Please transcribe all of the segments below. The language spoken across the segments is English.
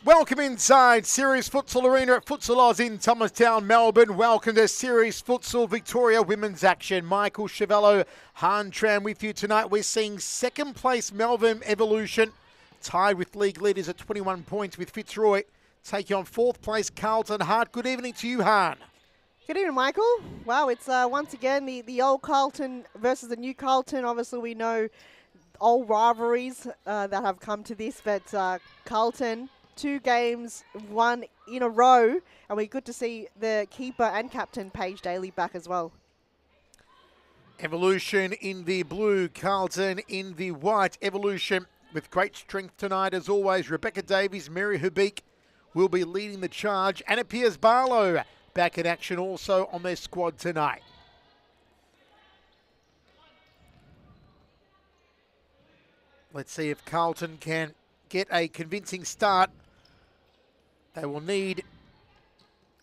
Welcome inside Series Futsal Arena at Futsal Oz in Thomastown, Melbourne. Welcome to Series Futsal Victoria Women's Action. Michael Chevello, Han Tran with you tonight. We're seeing second place Melbourne Evolution, tied with league leaders at 21 points with Fitzroy, taking on fourth place Carlton Hart. Good evening to you, Han. Good evening, Michael. Wow, it's once again the old Carlton versus the new Carlton. Obviously, we know old rivalries that have come to this, but Carlton, 2 games, 1 in a row, and we're good to see the keeper and captain Paige Daly back as well. Evolution in the blue, Carlton in the white. Evolution with great strength tonight as always. Rebecca Davies, Mary Habik will be leading the charge, and it appears Barlow back in action also on their squad tonight. Let's see if Carlton can get a convincing start. They will need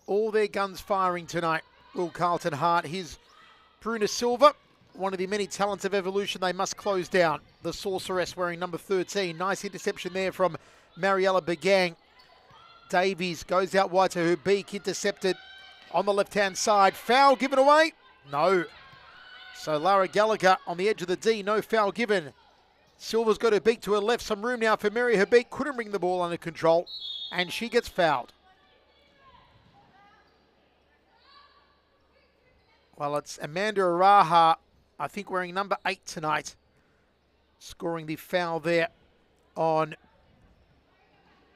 all their guns firing tonight. Will Carlton Hart. Here's Bruna Silva, one of the many talents of Evolution they must close down. The Sorceress wearing number 13. Nice interception there from Mariella Begang. Davies goes out wide to her beak, intercepted on the left-hand side. Foul given away? No. So Lara Gallagher on the edge of the D, no foul given. Silva's got her beak to her left. Some room now for Mary Habik. Couldn't bring the ball under control, and she gets fouled. Well, it's Amanda Araha, I think wearing number 8 tonight, scoring the foul there on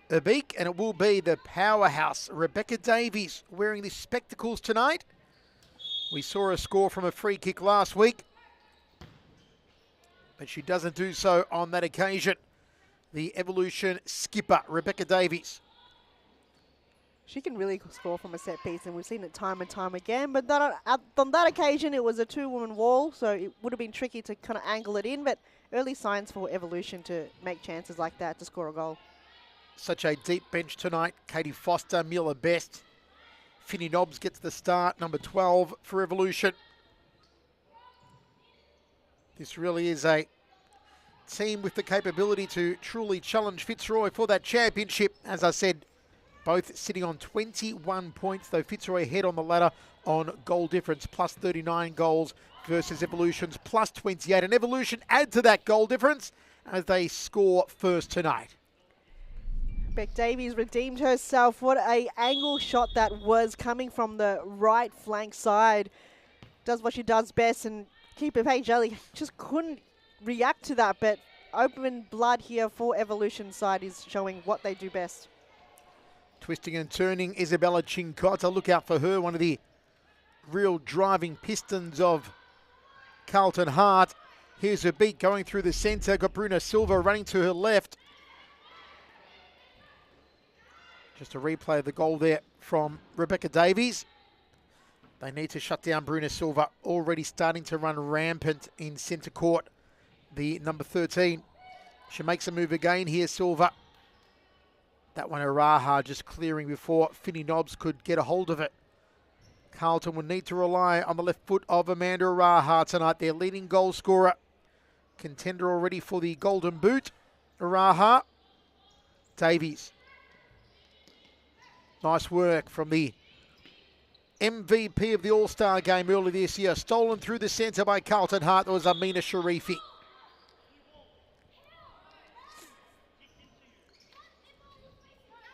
Habik, and it will be the powerhouse Rebecca Davies wearing the spectacles tonight. We saw her score from a free kick last week, but she doesn't do so on that occasion. The Evolution skipper, Rebecca Davies. She can really score from a set piece, and we've seen it time and time again. But on that occasion, it was a 2-woman wall, so it would have been tricky to kind of angle it in. But early signs for Evolution to make chances like that to score a goal. Such a deep bench tonight. Katie Foster, Mila Best. Finny Nobbs gets the start, number 12 for Evolution. This really is a team with the capability to truly challenge Fitzroy for that championship. As I said, both sitting on 21 points, though Fitzroy ahead on the ladder on goal difference, plus 39 goals versus Evolution's plus 28. And Evolution add to that goal difference as they score first tonight. Beck Davies redeemed herself. What a angle shot that was, coming from the right flank side. Does what she does best, and keeper Paige Daly just couldn't react to that, but open blood here for Evolution side is showing what they do best. Twisting and turning, Isabella Cincotta. Look out for her, one of the real driving pistons of Carlton Hart. Here's her beat going through the centre. Got Bruna Silva running to her left. Just a replay of the goal there from Rebecca Davies. They need to shut down Bruna Silva, already starting to run rampant in centre court. The number 13. She makes a move again here, Silva. That one, Araha just clearing before Finny Nobbs could get a hold of it. Carlton will need to rely on the left foot of Amanda Araha tonight, their leading goal scorer. Contender already for the Golden Boot. Araha. Davies. Nice work from the MVP of the All-Star game early this year. Stolen through the centre by Carlton Hart. There was Amina Sharifi.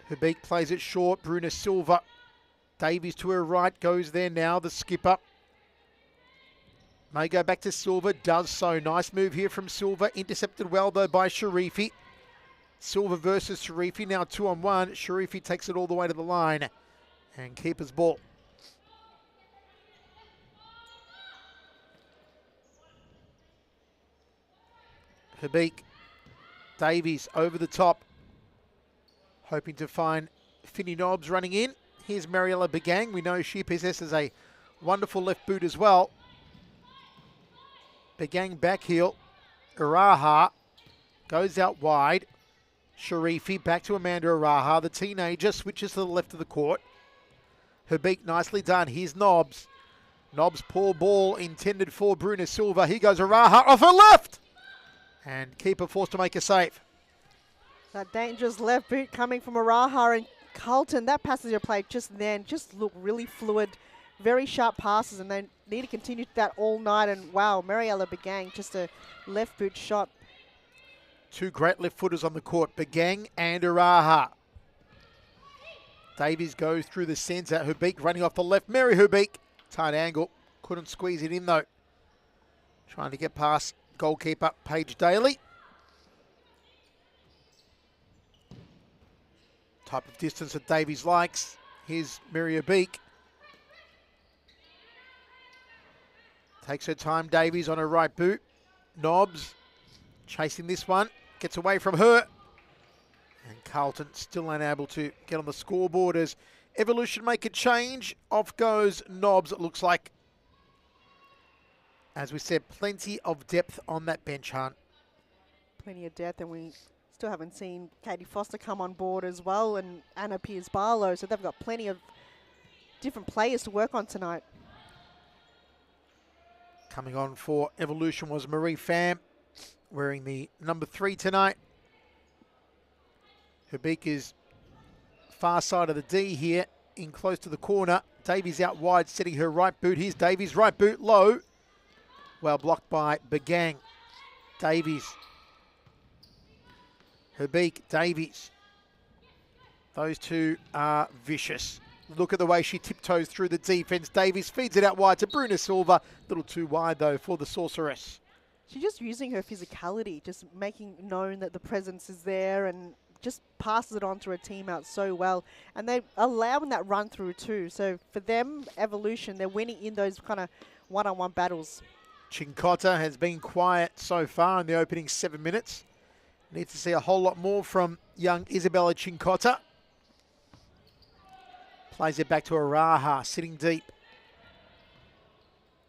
Habik plays it short. Bruna Silva. Davies to her right. Goes there now. The skipper. May go back to Silva. Does so. Nice move here from Silva. Intercepted well though by Sharifi. Silva versus Sharifi. Now 2-on-1. Sharifi takes it all the way to the line. And keeper's ball. Habik. Davies over the top. Hoping to find Finny Nobbs running in. Here's Mariella Begang. We know she possesses a wonderful left boot as well. Begang back heel. Araha goes out wide. Sharifi back to Amanda Araha. The teenager switches to the left of the court. Habik nicely done. Here's Nobbs. Nobbs poor ball intended for Bruna Silva. Here goes Araha off her left. And keeper forced to make a save. That dangerous left boot coming from Araha and Carlton. That passenger play just then just looked really fluid. Very sharp passes, and they need to continue that all night. And wow, Mariella Begang, just a left boot shot. Two great left footers on the court, Begang and Araha. Davies goes through the centre. Hubeek running off the left. Mary Hubeek, tight angle. Couldn't squeeze it in though. Trying to get past goalkeeper Paige Daly. Type of distance that Davies likes. Here's Mary Hubeek. Takes her time, Davies on her right boot. Nobbs chasing this one. Gets away from her. And Carlton still unable to get on the scoreboard as Evolution make a change. Off goes Nobbs, it looks like. As we said, plenty of depth on that bench, Hunt. Plenty of depth, and we still haven't seen Katie Foster come on board as well, and Anna Pierce-Barlow, so they've got plenty of different players to work on tonight. Coming on for Evolution was Marie Pham, wearing the number 3 tonight. Hubeek is far side of the D here, in close to the corner. Davies out wide, setting her right boot. Here's Davies, right boot, low. Well blocked by Begang. Davies. Hubeek, Davies. Those two are vicious. Look at the way she tiptoes through the defence. Davies feeds it out wide to Bruna Silva. A little too wide, though, for the Sorceress. She's just using her physicality, just making known that the presence is there, and just passes it on to her team out so well. And they're allowing that run through too. So for them, Evolution, they're winning in those kind of one-on-one battles. Cincotta has been quiet so far in the opening 7 minutes. Needs to see a whole lot more from young Isabella Cincotta. Plays it back to Araha, sitting deep.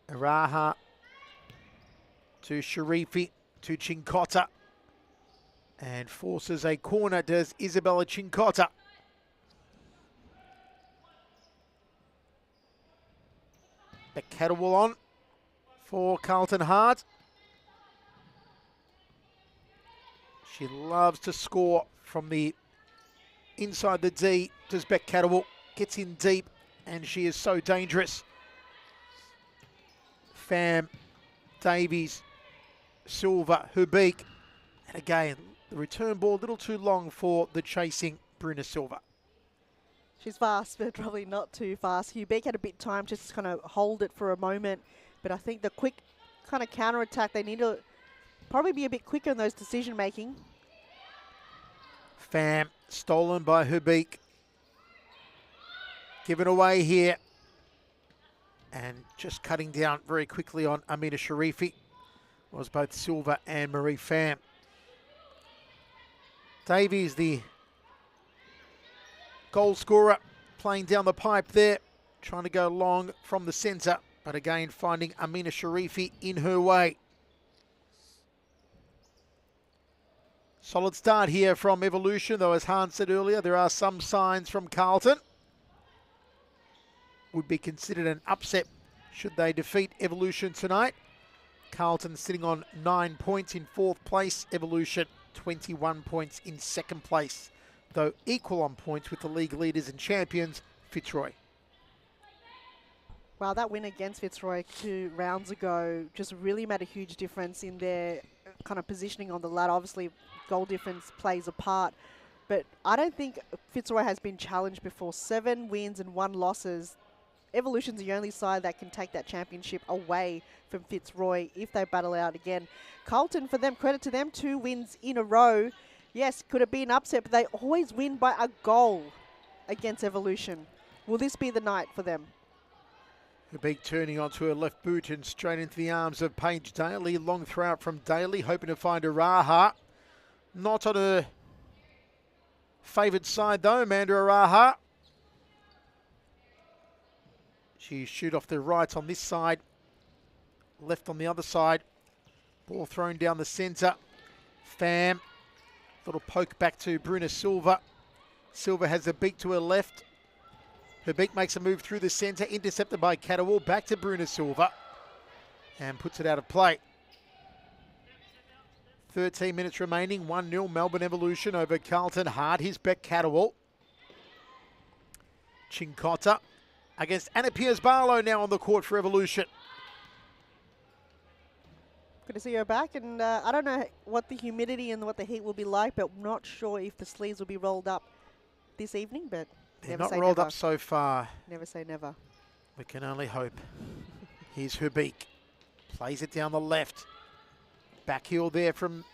Araha to Sharifi, to Cincotta. And forces a corner, does Isabella Cincotta. The Catterwall on for Carlton Hart. She loves to score from the inside the D. Does Beck Catterwall. Gets in deep, and she is so dangerous. Pham, Davies, Silva, Hubeek. And again, the return ball a little too long for the chasing Bruna Silva. She's fast, but probably not too fast. Hubeek had a bit of time just to kind of hold it for a moment. But I think the quick kind of counter-attack, they need to probably be a bit quicker in those decision-making. Pham, stolen by Hubeek. Given away here. And just cutting down very quickly on Amina Sharifi was both Silva and Marie Pham. Davies, the goal scorer, playing down the pipe there, trying to go long from the centre, but again finding Amina Sharifi in her way. Solid start here from Evolution, though as Hans said earlier, there are some signs from Carlton. Would be considered an upset should they defeat Evolution tonight. Carlton sitting on 9 points in 4th place. Evolution 21 points in 2nd place, though equal on points with the league leaders and champions, Fitzroy. Wow, that win against Fitzroy 2 rounds ago just really made a huge difference in their kind of positioning on the ladder. Obviously, goal difference plays a part, but I don't think Fitzroy has been challenged before. 7 wins and 1 losses. Evolution's the only side that can take that championship away from Fitzroy if they battle out again. Carlton, for them, credit to them, 2 wins in a row. Yes, could it be an upset, but they always win by a goal against Evolution. Will this be the night for them? Hubeek turning onto her left boot and straight into the arms of Paige Daly. Long throw out from Daly, hoping to find Araha. Not on her favoured side though, Amanda Araha. She shoot off the right on this side, left on the other side. Ball thrown down the centre. Pham, little poke back to Bruna Silva. Silva has a beak to her left. Hubeek makes a move through the centre, intercepted by Catterwall. Back to Bruna Silva and puts it out of play. 13 minutes remaining. 1-0 Melbourne Evolution over Carlton Hart. Here's Beck Catterwall. Chincotta against Anna Piers-Barlow now on the court for Evolution. Good to see her back, and I don't know what the humidity and what the heat will be like, but I'm not sure if the sleeves will be rolled up this evening, but they're not rolled up so far. Never say never. We can only hope. Here's Herbeek. Plays it down the left. Back heel there from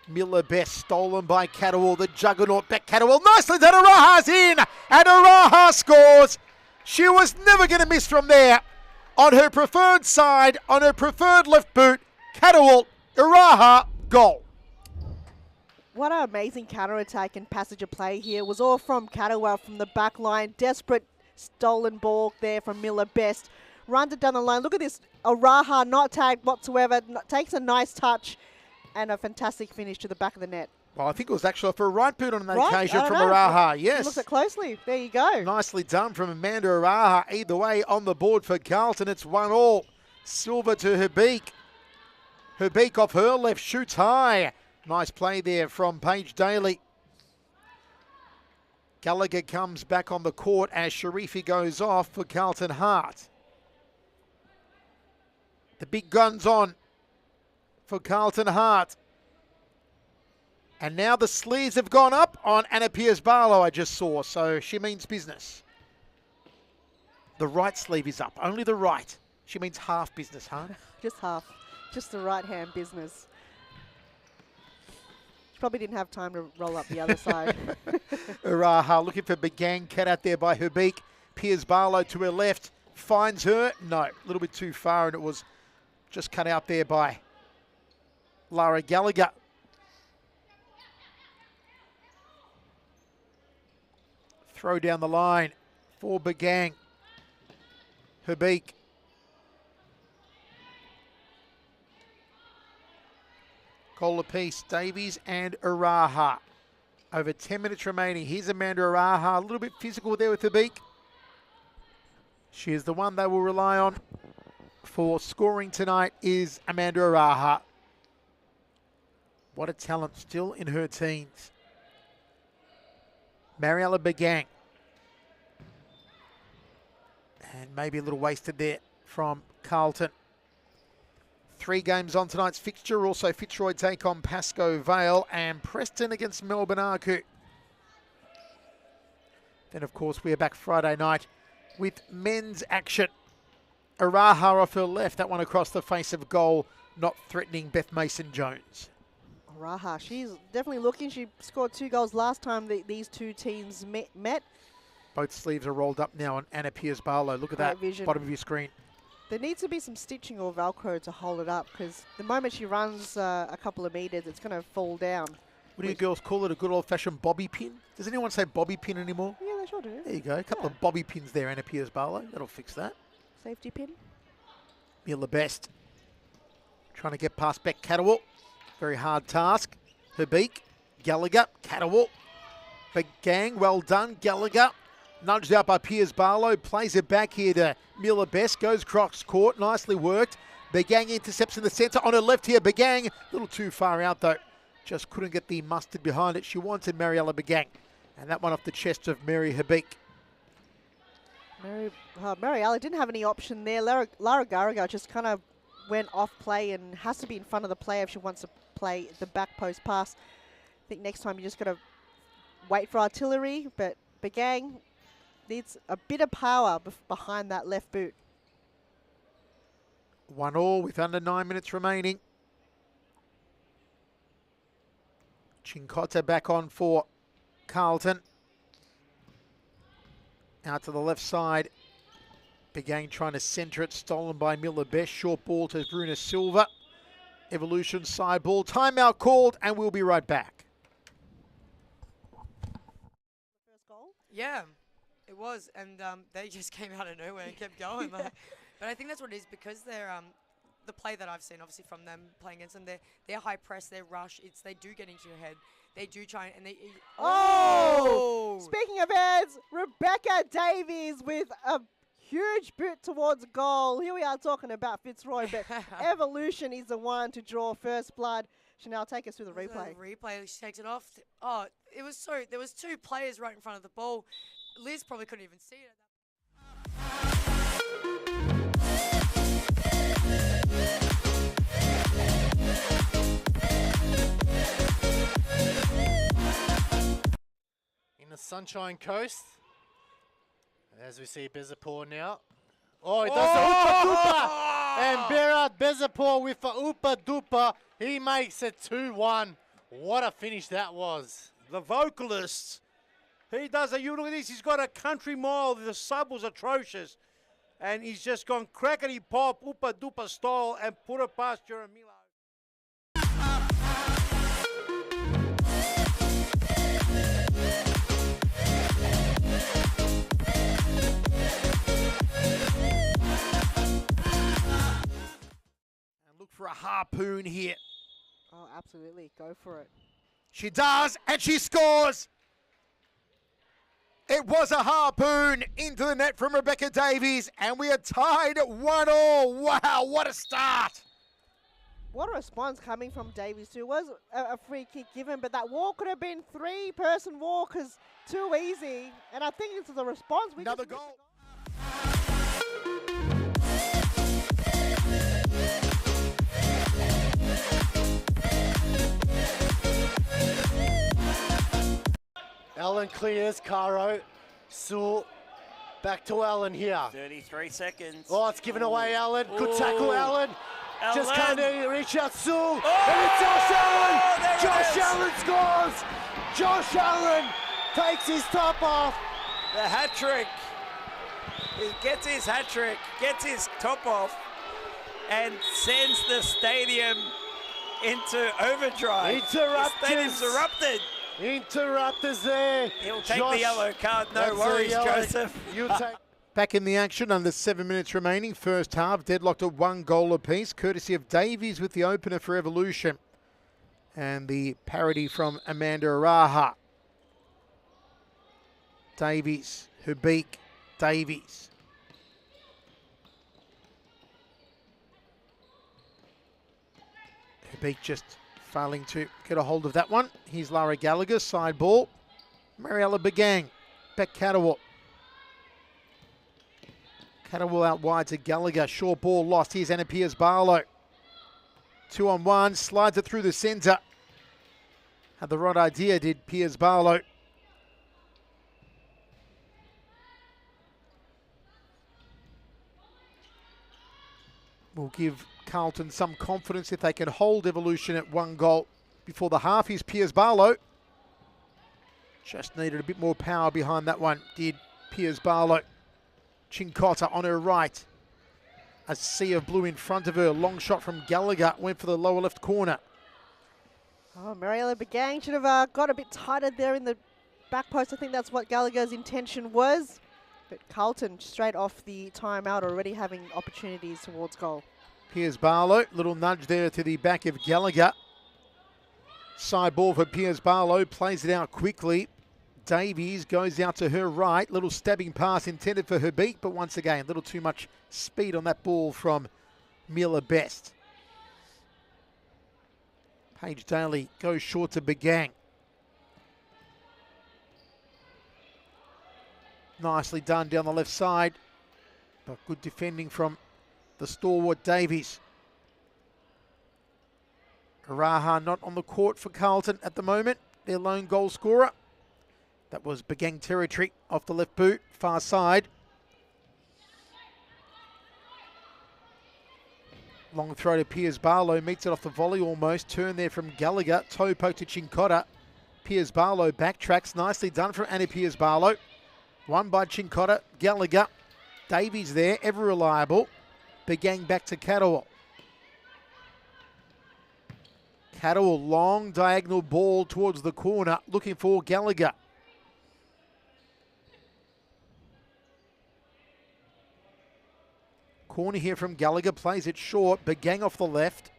Miller Best. Stolen by Catterwall. The juggernaut Beck Catterwall. Nicely done. Araha's in. And Araha scores. She was never going to miss from there. On her preferred side, on her preferred left boot. Catterwall, Araha, goal. What an amazing counter-attack and passage of play here. It was all from Catterwall from the back line. Desperate stolen ball there from Miller Best. Runs it down the line. Look at this. Araha not tagged whatsoever. Takes a nice touch and a fantastic finish to the back of the net. Well, I think it was actually for a right boot on that occasion from Araha. Yes. Look at closely. There you go. Nicely done from Amanda Araha. Either way, on the board for Carlton. It's 1-1. Silver to Herbeek. Herbeek off her left, shoots high. Nice play there from Paige Daly. Gallagher comes back on the court as Sharifi goes off for Carlton Hart. The big guns on for Carlton Hart. And now the sleeves have gone up on Anna Piers-Barlow, I just saw, so she means business. The right sleeve is up, only the right. She means half business, huh? Just half. Just the right-hand business. She probably didn't have time to roll up the other side. Araha looking for Begang, cut out there by Herbeek. Piers-Barlow to her left, finds her. No, a little bit too far, and it was just cut out there by Lara Gallagher. Throw down the line for Begang. Herbeek. Goal apiece, Davies and Araha. Over 10 minutes remaining. Here's Amanda Araha, a little bit physical there with Herbeek. She is the one they will rely on for scoring tonight is Amanda Araha. What a talent still in her teens. Mariella Begang. And maybe a little wasted there from Carlton. 3 games on tonight's fixture. Also Fitzroy take on Pascoe Vale and Preston against Melbourne Arcu. Then, of course, we are back Friday night with men's action. Araha off her left. That one across the face of goal, not threatening Beth Mason-Jones. Araha, she's definitely looking. She scored 2 goals last time these two teams met. Both sleeves are rolled up now on Anna Piers-Barlow. Look at that, vision. Bottom of your screen. There needs to be some stitching or Velcro to hold it up, because the moment she runs a couple of meters, it's going to fall down. What do you girls call it? A good old-fashioned bobby pin? Does anyone say bobby pin anymore? Yeah, they sure do. There you go. A couple of bobby pins there, Anna Piers-Barlow. That'll fix that. Safety pin. Mila Best. Trying to get past Beck Catterwall. Very hard task. Herbeek. Gallagher. Catterwall. Begang. Well done. Gallagher. Nudged out by Piers-Barlow. Plays it back here to Miller Best. Goes cross court. Nicely worked. Begang intercepts in the centre. On her left here, Begang. A little too far out though. Just couldn't get the mustard behind it. She wanted Mariella Begang. And that one off the chest of Mary Herbeek. Mariella didn't have any option there. Lara Garaga just kind of went off play and has to be in front of the player if she wants to play the back post pass. I think next time you just got to wait for artillery, but Begang needs a bit of power behind that left boot. 1-1 with under 9 minutes remaining. Chincotta back on for Carlton. Out to the left side. Begang trying to centre it. Stolen by Miller Best. Short ball to Bruna Silva. Evolution side ball. Timeout called, and we'll be right back. First goal? Yeah, it was. And they just came out of nowhere and kept going. But I think that's what it is, because they're the play that I've seen, obviously, from them playing against them, they're high press, their rush, they do get into your head. They do try and they... Oh! Speaking of heads, Rebecca Davies with a huge boot towards goal. Here we are talking about Fitzroy, but Evolution is the one to draw first blood. Chanel, take us through the replay. Replay, she takes it off. Oh, there was two players right in front of the ball. Liz probably couldn't even see it. In the Sunshine Coast, as we see Bezapur now. Oh, he does the Oopa Doopa! And Berat Bezapur with the Oopa Doopa. He makes it 2-1. What a finish that was. The vocalist, he does a, you look at this, he's got a country mile, the sub was atrocious. And he's just gone crackety pop, Oopa Doopa style and put it past Jaramillo. Look for a harpoon here. Oh, absolutely. Go for it. She does, and she scores. It was a harpoon into the net from Rebecca Davies, and we are tied 1-1. Wow, what a start. What a response coming from Davies too. It was a free kick given, but that walk could have been three-person walk is too easy. And I think it's the response. Another goal. Allen clears, Caro. Sewell, back to Allen here. 33 seconds. Oh, it's given away, Allen. Good tackle, Allen. Just Allen. can't reach out, Sewell. Oh! And it's Josh Allen. There it Josh is. Allen scores. Josh Allen takes his top off. The hat trick. He gets his hat trick, gets his top off, and sends the stadium into overdrive. Interrupters. The stadium's erupted. Interrupters there. He'll take Josh, the yellow card, no that's a worries, yellow. Joseph. You take. Back in the action under 7 minutes remaining. First half, deadlocked at 1 goal apiece, courtesy of Davies with the opener for Evolution. And the parody from Amanda Araha. Davies, Habik, Davies. Habik just failing to get a hold of that one. Here's Lara Gallagher, side ball. Mariella Begang, back Catterwall. Catterwall out wide to Gallagher. Short ball lost. Here's Anna Piers-Barlow. 2-on-1. Slides it through the centre. Had the right idea, did Piers-Barlow. Will give Carlton some confidence if they can hold Evolution at 1 goal before the half. Here's Piers-Barlow. Just needed a bit more power behind that one, did Piers-Barlow. Chincotta on her right. A sea of blue in front of her. Long shot from Gallagher. Went for the lower left corner. Oh, Mariella Begang should have got a bit tighter there in the back post. I think that's what Gallagher's intention was. But Carlton straight off the timeout already having opportunities towards goal. Piers-Barlow. Little nudge there to the back of Gallagher. Side ball for Piers-Barlow. Plays it out quickly. Davies goes out to her right. Little stabbing pass intended for her beat, but once again, a little too much speed on that ball from Mila Best. Paige Daly goes short to Begang. Nicely done down the left side, but good defending from the stalwart Davies. Araha not on the court for Carlton at the moment, their lone goal scorer. That was Begang territory off the left boot, far side. Long throw to Piers-Barlow, meets it off the volley almost. Turn there from Gallagher, toe poke to Chincotta. Piers-Barlow backtracks, nicely done from Annie Piers-Barlow. Won by Chincotta, Gallagher. Davies there, ever reliable. Begang back to Catterwall. Catterwall, long diagonal ball towards the corner, looking for Gallagher. Corner here from Gallagher, plays it short. Begang off the left.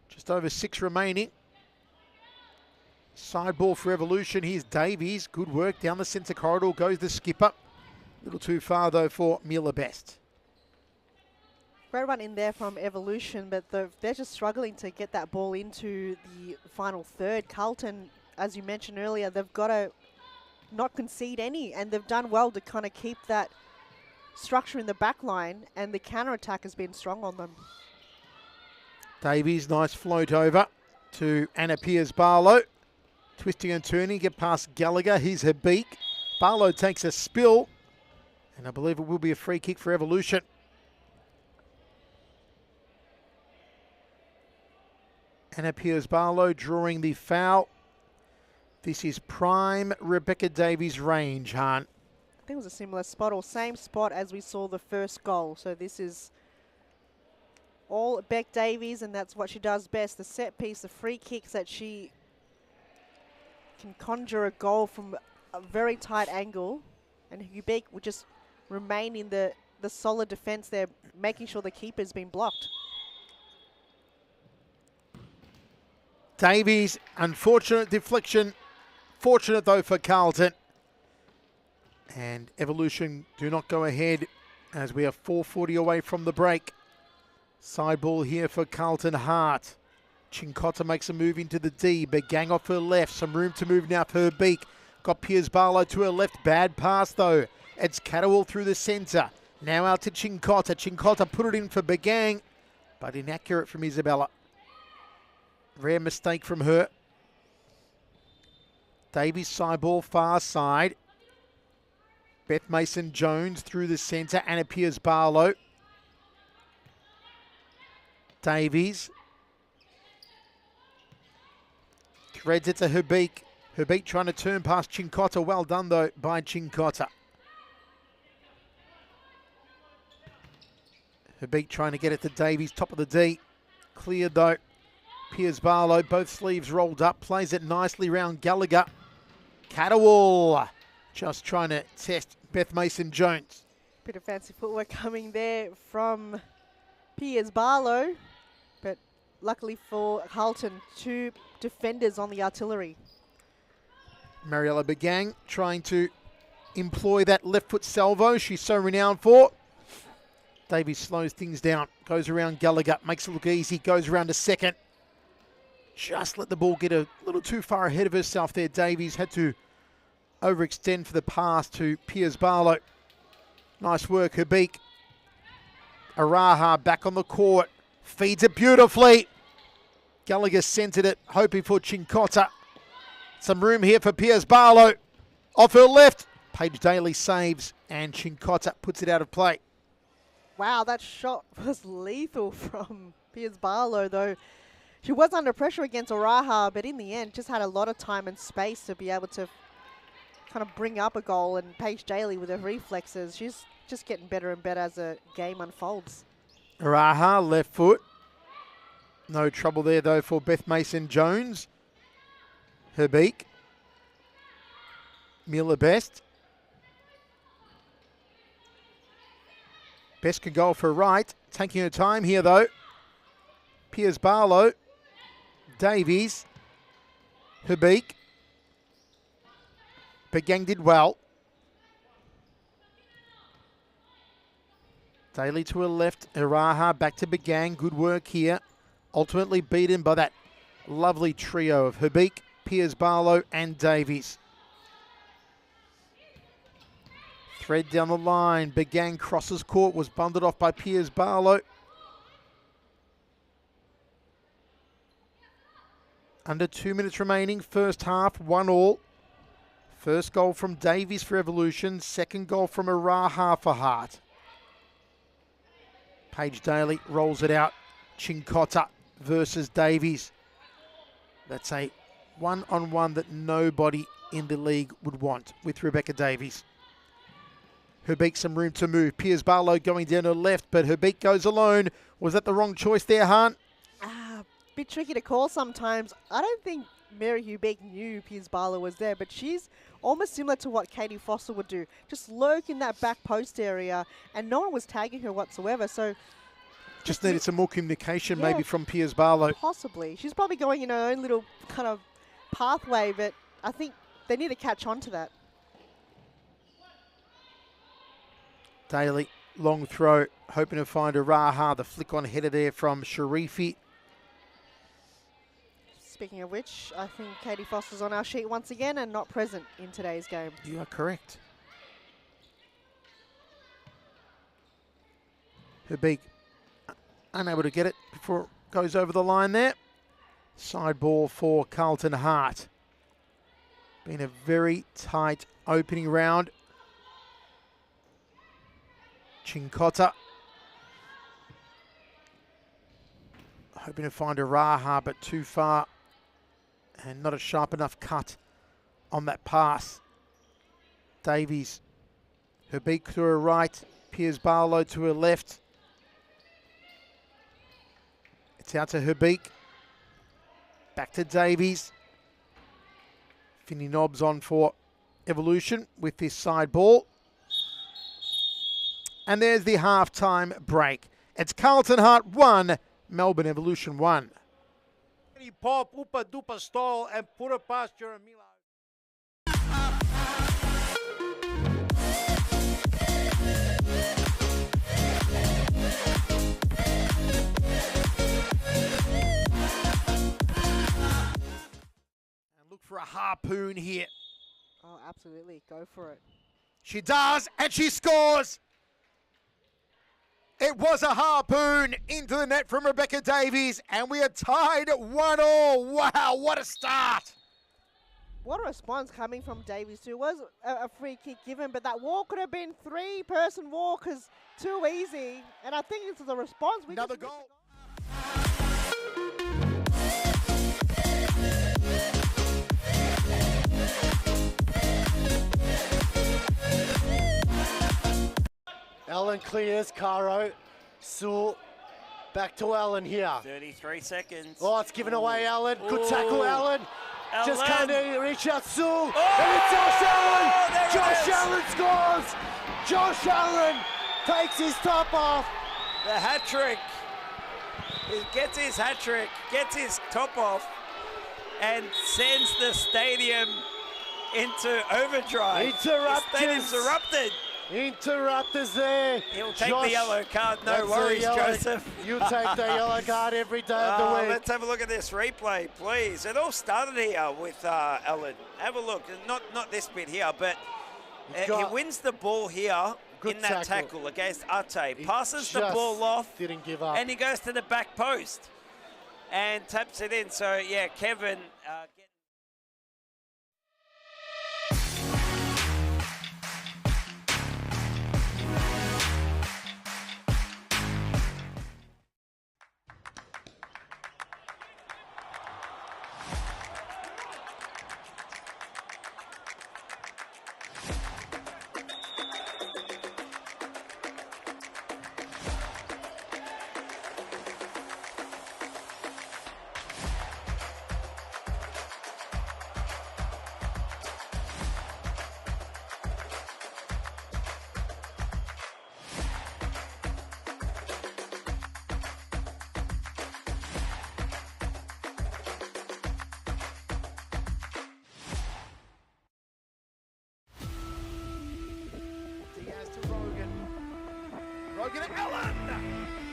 Just over 6 remaining. Side ball for Evolution. Here's Davies. Good work down the centre corridor. Goes the skipper. A little too far though for Mila Best. Great run in there from Evolution, but they're just struggling to get that ball into the final third. Carlton, as you mentioned earlier, they've got to not concede any, and they've done well to kind of keep that structure in the back line, and the counter-attack has been strong on them. Davies, nice float over to Anna Piers-Barlow. Twisting and turning, get past Gallagher. Here's her beak. Barlow takes a spill, and I believe it will be a free kick for Evolution. Anna Piers-Barlow drawing the foul. This is prime Rebecca Davies range, Han. I think it was a similar spot, or same spot as we saw the first goal. So this is all Beck Davies, and that's what she does best. The set piece, the free kicks, that she can conjure a goal from a very tight angle. And Hubek would just remain in the solid defence there, making sure the keeper's been blocked. Davies, unfortunate deflection. Fortunate though for Carlton. And Evolution do not go ahead as we are 4:40 away from the break. Side ball here for Carlton Hart. Chincotta makes a move into the D. Begang off her left. Some room to move now for her beak. Got Piers-Barlow to her left. Bad pass though. It's Catterwall through the centre. Now out to Chincotta. Chincotta put it in for Begang, but inaccurate from Isabella. Rare mistake from her. Davies side ball far side. Beth Mason-Jones through the centre. Anna Piers-Barlow. Davies. Threads it to Hubek. Hubek trying to turn past Chincotta. Well done though by Chincotta. Hubek trying to get it to Davies. Top of the D. Cleared though. Piers-Barlow, both sleeves rolled up, plays it nicely round Gallagher. Catterwall just trying to test Beth Mason-Jones. Bit of fancy footwork coming there from Piers-Barlow, but luckily for Carlton, two defenders on the artillery. Mariella Begang trying to employ that left foot salvo she's so renowned for. Davies slows things down, goes around Gallagher, makes it look easy, goes around to second. Just let the ball get a little too far ahead of herself there. Davies had to overextend for the pass to Piers-Barlow. Nice work, Hubek. Araha back on the court. Feeds it beautifully. Gallagher centered it, hoping for Chincotta. Some room here for Piers-Barlow. Off her left. Paige Daly saves, and Chincotta puts it out of play. Wow, that shot was lethal from Piers-Barlow, though. She was under pressure against Oraha, but in the end just had a lot of time and space to be able to kind of bring up a goal, and Paige Daly with her reflexes, she's just getting better and better as the game unfolds. Oraha, left foot. No trouble there, though, for Beth Mason-Jones. Hubek. Miller Best. Best can go for right. Taking her time here, though. Piers-Barlow. Davies. Hubek. Begang did well. Daly to her left. Iraha back to Begang. Good work here. Ultimately beaten by that lovely trio of Hubek, Piers-Barlow and Davies. Thread down the line. Begang crosses court. Was bundled off by Piers-Barlow. Under 2 minutes remaining. First half, 1-1. First goal from Davies for Evolution. Second goal from Iraha for Hart. Paige Daly rolls it out. Chincotta versus Davies. That's a one-on-one that nobody in the league would want with Rebecca Davies. Hubek some room to move. Piers-Barlow going down to left, but Hubek goes alone. Was that the wrong choice there, Hunt? Bit tricky to call sometimes. I don't think Mary Hubek knew Piers-Barlow was there, but she's almost similar to what Katie Foster would do. Just lurk in that back post area, and no one was tagging her whatsoever. So just needed some more communication maybe from Piers-Barlow. Possibly. She's probably going in her own little kind of pathway, but I think they need to catch on to that. Daly Long throw, hoping to find Araha. The flick on header there from Sharifi. Speaking of which, I think Katie Foster's on our sheet once again and not present in today's game. You are correct. Herbeek unable to get it before it goes over the line there. Side ball for Carlton Hart. Been a very tight opening round. Chinkota hoping to find Araha, but too far and not a sharp enough cut on that pass. Davies, Herbeek to her right, Piers Barlow to her left. It's out to Herbeek. Back to Davies. Finney Nobbs on for Evolution with this side ball. And there's the half-time break. It's Carlton Hart 1, Melbourne Evolution 1. He pop, Upa Dupa stall, and put it past Jeremila. And look for a harpoon here. Oh, absolutely. Go for it. She does, and she scores. It was a harpoon into the net from Rebecca Davies, and we are tied 1-1. Wow, what a start. What a response coming from Davies too. It was a free kick given, but that walk could have been three-person walk is too easy. And I think it's the response. Another goal. Allen clears, Caro. Sewell, back to Allen here. 33 seconds. Oh, it's given away, Allen. Good tackle, Allen. Just Allen. can't reach out, Sewell. Oh! And it's Josh Allen. There it Josh is. Allen scores. Josh Allen takes his top off. The hat trick. He gets his hat trick, gets his top off, and sends the stadium into overdrive. Interrupters. The stadium's erupted. Interrupters there. He'll take Josh, the yellow card, no that's the worries, yellow. Joseph. You take the yellow card every day of the week. Let's have a look at this replay, please. It all started here with Allen. Have a look. Not this bit here, but he wins the ball here Good in that tackle against Ate. He Passes the just ball off, didn't give up. and he goes to the back post and taps it in. So, yeah, Kevin... Rogan and Allen!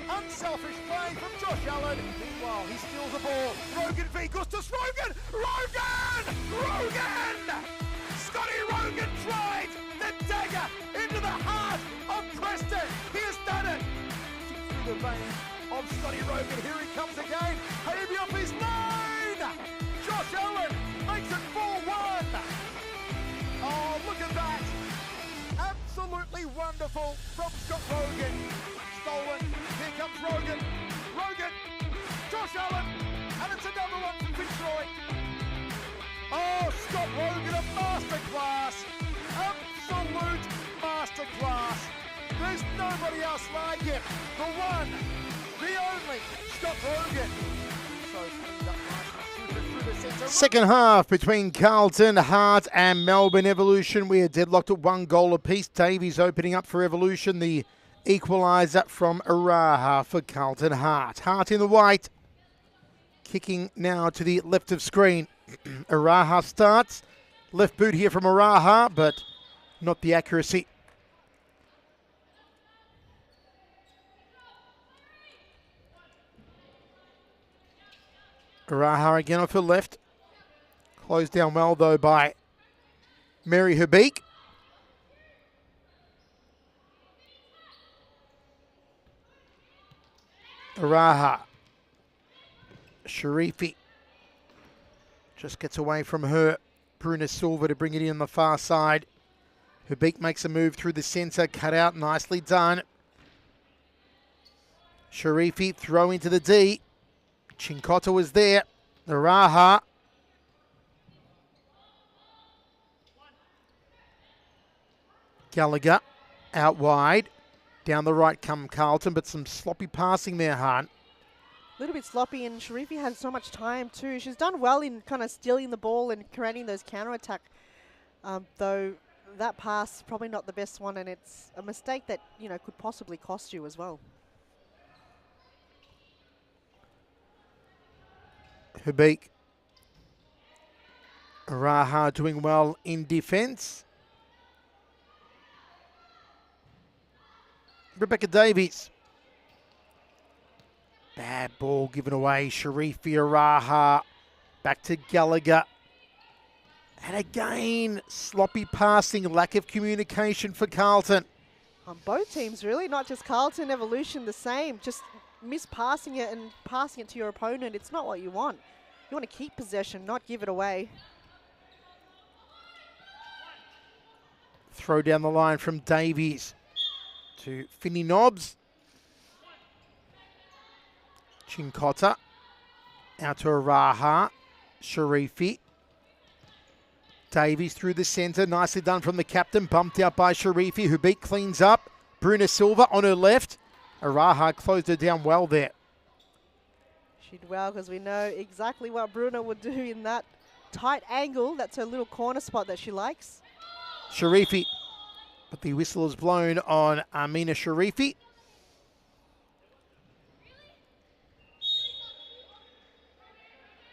Unselfish play from Josh Allen. Meanwhile, he steals the ball. Rogan v. Gustus Rogan! Rogan! Rogan! Scotty Rogan tried the dagger into the heart of Preston. He has done it. Through the veins of Scotty Rogan. Here he comes again. Baby off his line! Josh Allen makes it 4-1. Oh, look at that. Absolutely wonderful from Scott Rogan. Stolen. Here comes Rogan. Rogan. Josh Allen. And it's another one from Fitzroy. Oh, Scott Rogan, a masterclass. Absolute masterclass. There's nobody else like him. The one, the only, Scott Rogan. So cleaned up nicely through the centre. Second half between Carlton, Hart and Melbourne Evolution. We are deadlocked at 1 goal apiece. Davies opening up for Evolution. The equaliser from Araha for Carlton Hart. Hart in the white. Kicking now to the left of screen. Araha starts. Left boot here from Araha, but not the accuracy. Araha again off her left. Closed down well, though, by Mary Habik. Araha. Sharifi just gets away from her. Bruna Silva to bring it in on the far side. Habik makes a move through the centre. Cut out. Nicely done. Sharifi throw into the D. Chincotta was there. Araha. Gallagher out wide. Down the right come Carlton, but some sloppy passing there, Hahn. A little bit sloppy, and Sharifi had so much time too. She's done well in kind of stealing the ball and creating those counter-attack, though that pass probably not the best one, and it's a mistake that, you know, could possibly cost you as well. Habik. Araha doing well in defence. Rebecca Davies. Bad ball given away. Sharifi Araha. Back to Gallagher. And again, sloppy passing, lack of communication for Carlton. On both teams, really, not just Carlton. Evolution the same. Just mispassing it and passing it to your opponent. It's not what you want. You want to keep possession, not give it away. Throw down the line from Davies to Finney Nobbs. Chincotta out to Araha. Sharifi. Davies through the centre. Nicely done from the captain. Bumped out by Sharifi. Habik cleans up. Bruna Silva on her left. Araha closed her down well there. She did well because we know exactly what Bruna would do in that tight angle. That's her little corner spot that she likes. Sharifi. But the whistle is blown on Amina Sharifi.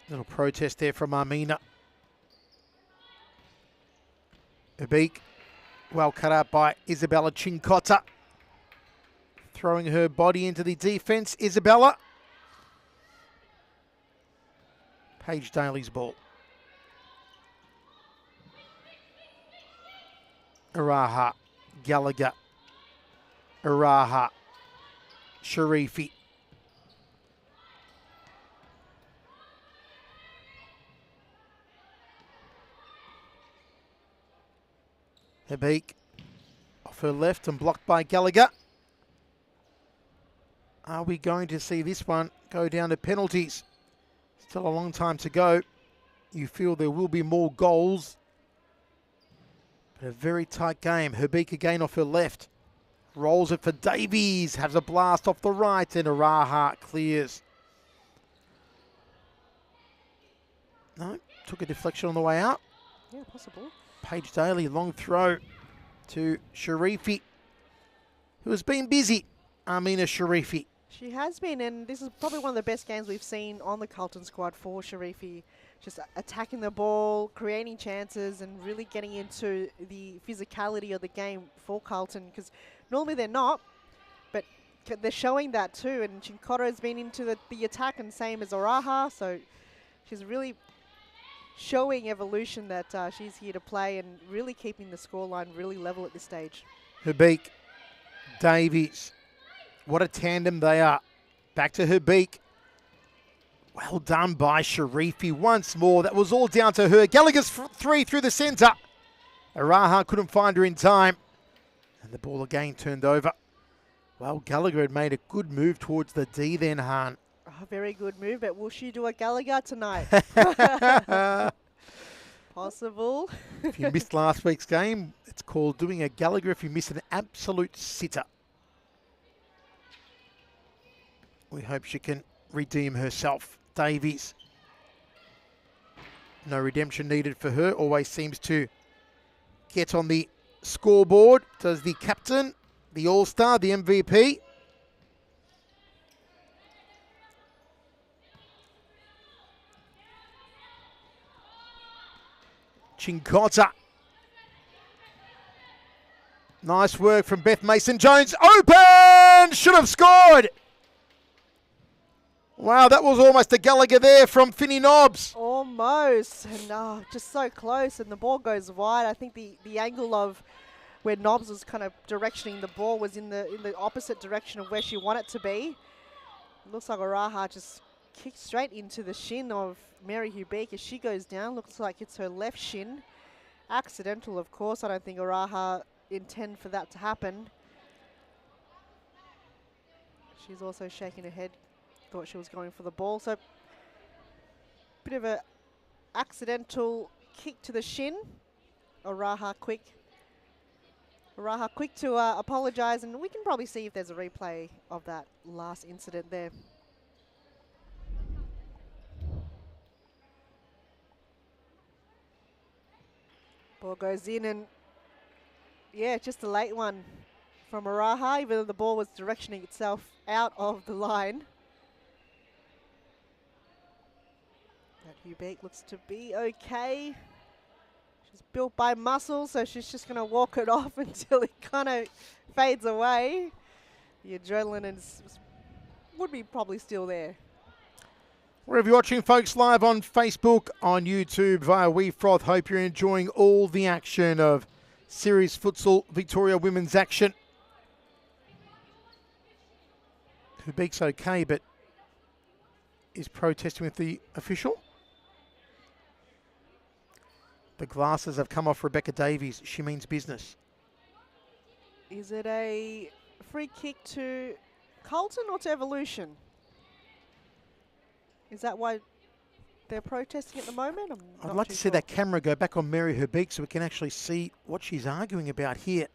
Little protest there from Amina. Habik, well cut out by Isabella Chincotta. Throwing her body into the defence. Isabella. Paige Daly's ball. Araha. Gallagher. Araha. Sharifi. Habik off her left and blocked by Gallagher. Are we going to see this one go down to penalties? Still a long time to go. You feel there will be more goals. But a very tight game. Habik again off her left. Rolls it for Davies. Has a blast off the right and Araha clears. No, took a deflection on the way out. Yeah, possible. Paige Daly, long throw to Sharifi, who has been busy. Amina Sharifi. She has been, and this is probably one of the best games we've seen on the Carlton squad for Sharifi. Just attacking the ball, creating chances, and really getting into the physicality of the game for Carlton, because normally they're not, but they're showing that too. And Chincotta has been into the attack, and same as Araha, so she's really showing evolution that she's here to play and really keeping the scoreline really level at this stage. Habik, Davies. What a tandem they are. Back to Habik. Well done by Sharifi once more. That was all down to her. Gallagher's three through the centre. Araha couldn't find her in time. And the ball again turned over. Well, Gallagher had made a good move towards the D then, Hahn. Oh, very good move, but will she do a Gallagher tonight? Possible. If you missed last week's game, it's called doing a Gallagher if you miss an absolute sitter. We hope she can redeem herself. Davies. No redemption needed for her. Always seems to get on the scoreboard. Does the captain, the all-star, the MVP. Chincotta. Nice work from Beth Mason-Jones. Open! Should have scored! Wow, that was almost a Gallagher there from Finney Nobbs. Almost, and just so close, and the ball goes wide. I think the angle of where Nobbs was kind of directioning the ball was in the opposite direction of where she wanted it to be. Looks like Araha just kicked straight into the shin of Mary Hubeek as she goes down. Looks like it's her left shin. Accidental, of course. I don't think Araha intended for that to happen. She's also shaking her head. Thought she was going for the ball. So, bit of a accidental kick to the shin. Araha quick to apologise, and we can probably see if there's a replay of that last incident there. Ball goes in, and yeah, just a late one from Araha, even though the ball was directioning itself out of the line. That Hubeek looks to be okay. She's built by muscle, so she's just going to walk it off until it kind of fades away. The adrenaline would be probably still there. Wherever you're watching, folks, live on Facebook, on YouTube, via WeFroth. Hope you're enjoying all the action of Series Futsal Victoria Women's action. Hubeek's okay, but is protesting with the official. The glasses have come off Rebecca Davies. She means business. Is it a free kick to Carlton or to Evolution? Is that why they're protesting at the moment? I'd like to see that camera go back on Mary Hubeek so we can actually see what she's arguing about here.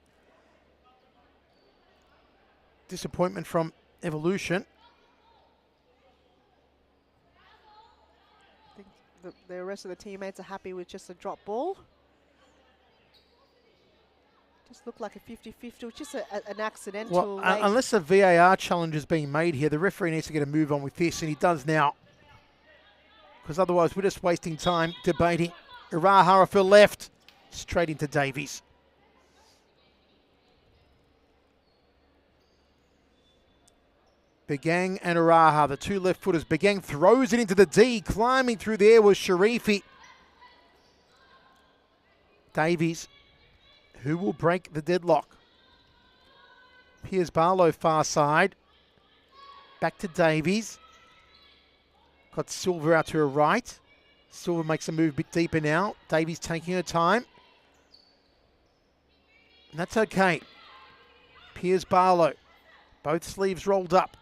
Disappointment from Evolution. I think the rest of the teammates are happy with just a drop ball. Just looked like a 50-50, just an accidental. Well, unless a VAR challenge is being made here, the referee needs to get a move on with this, and he does now. Because otherwise we're just wasting time debating. Araha off her left, straight into Davies. Begang and Araha, the two left footers. Begang throws it into the D. Climbing through there was Sharifi. Davies, who will break the deadlock? Piers Barlow far side. Back to Davies. Got Silver out to her right. Silver makes a move a bit deeper now. Davies taking her time. And that's okay. Piers Barlow. Both sleeves rolled up.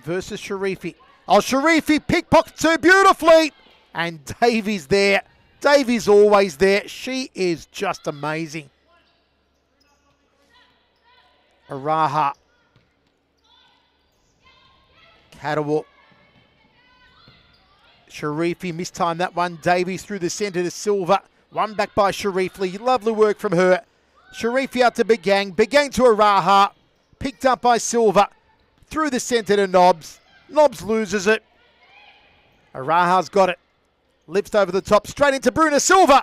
Versus Sharifi. Oh, Sharifi pickpockets her beautifully. And Davies there. Davies always there. She is just amazing. Araha. Catawal. Sharifi mistimed that one. Davies through the centre to Silver. One back by Sharifi. Lovely work from her. Sharifi out to Begang. Begang to Araha. Picked up by Silver. Through the centre to Nobbs. Nobbs loses it. Araha's got it. Lifts over the top. Straight into Bruna Silver.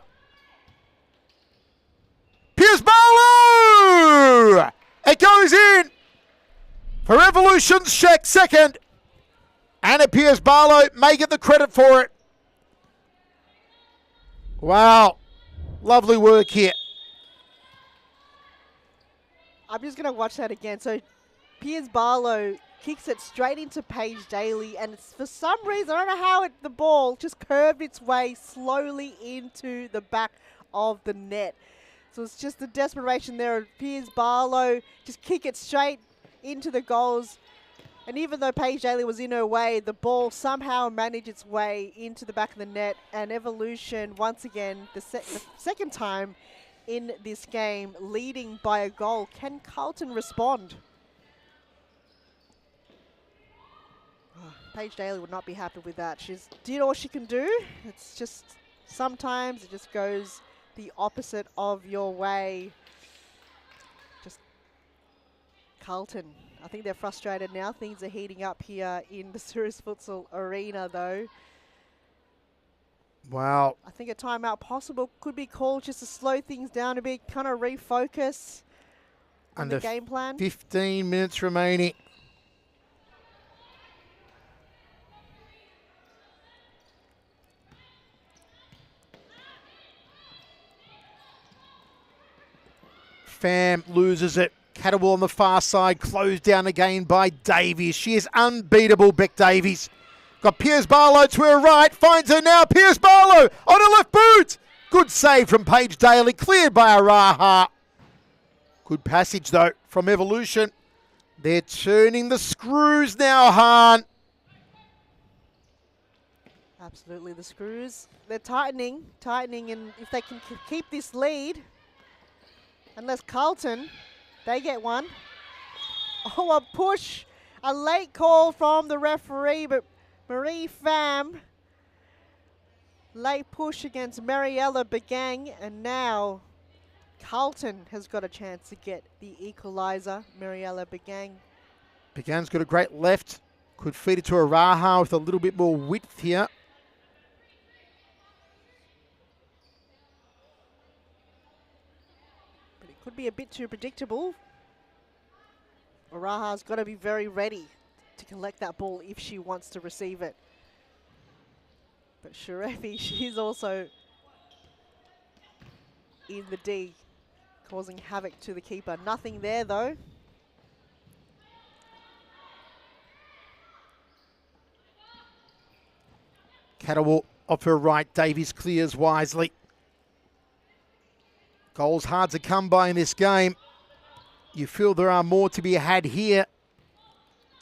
Piers Barlow! It goes in for Evolution's second. Anna Piers Barlow may get the credit for it. Wow. Lovely work here. I'm just going to watch that again. So Piers Barlow kicks it straight into Paige Daly, and it's, for some reason, I don't know how the ball just curved its way slowly into the back of the net. So it's just the desperation there of Piers Barlow, just kick it straight into the goals. And even though Paige Daly was in her way, the ball somehow managed its way into the back of the net. And Evolution, once again, the second time in this game, leading by a goal. Can Carlton respond? Oh, Paige Daly would not be happy with that. She's did all she can do. It's just sometimes it just goes the opposite of your way. Just Carlton. I think they're frustrated now. Things are heating up here in the Series Futsal Arena, though. Wow. I think a timeout possible could be called just to slow things down a bit, kind of refocus on the game plan. 15 minutes remaining. Pham loses it. Catterwall on the far side, closed down again by Davies. She is unbeatable, Beck Davies. Got Piers Barlow to her right, finds her now. Piers Barlow on her left boot. Good save from Paige Daly, cleared by Araha. Good passage though from Evolution. They're turning the screws now, Han. Absolutely, the screws. They're tightening, and if they can keep this lead, unless Carlton, they get one. Oh, a push. A late call from the referee, but Marie Pham. Late push against Mariella Begang, and now Carlton has got a chance to get the equaliser. Mariella Begang. Begang's got a great left. Could feed it to Araha with a little bit more width here. But it could be a bit too predictable. Araha's got to be very ready to collect that ball if she wants to receive it. But Sharefi, she's also in the D, causing havoc to the keeper. Nothing there though. Catterwall off her right. Davies clears wisely. Goals hard to come by in this game. You feel there are more to be had here.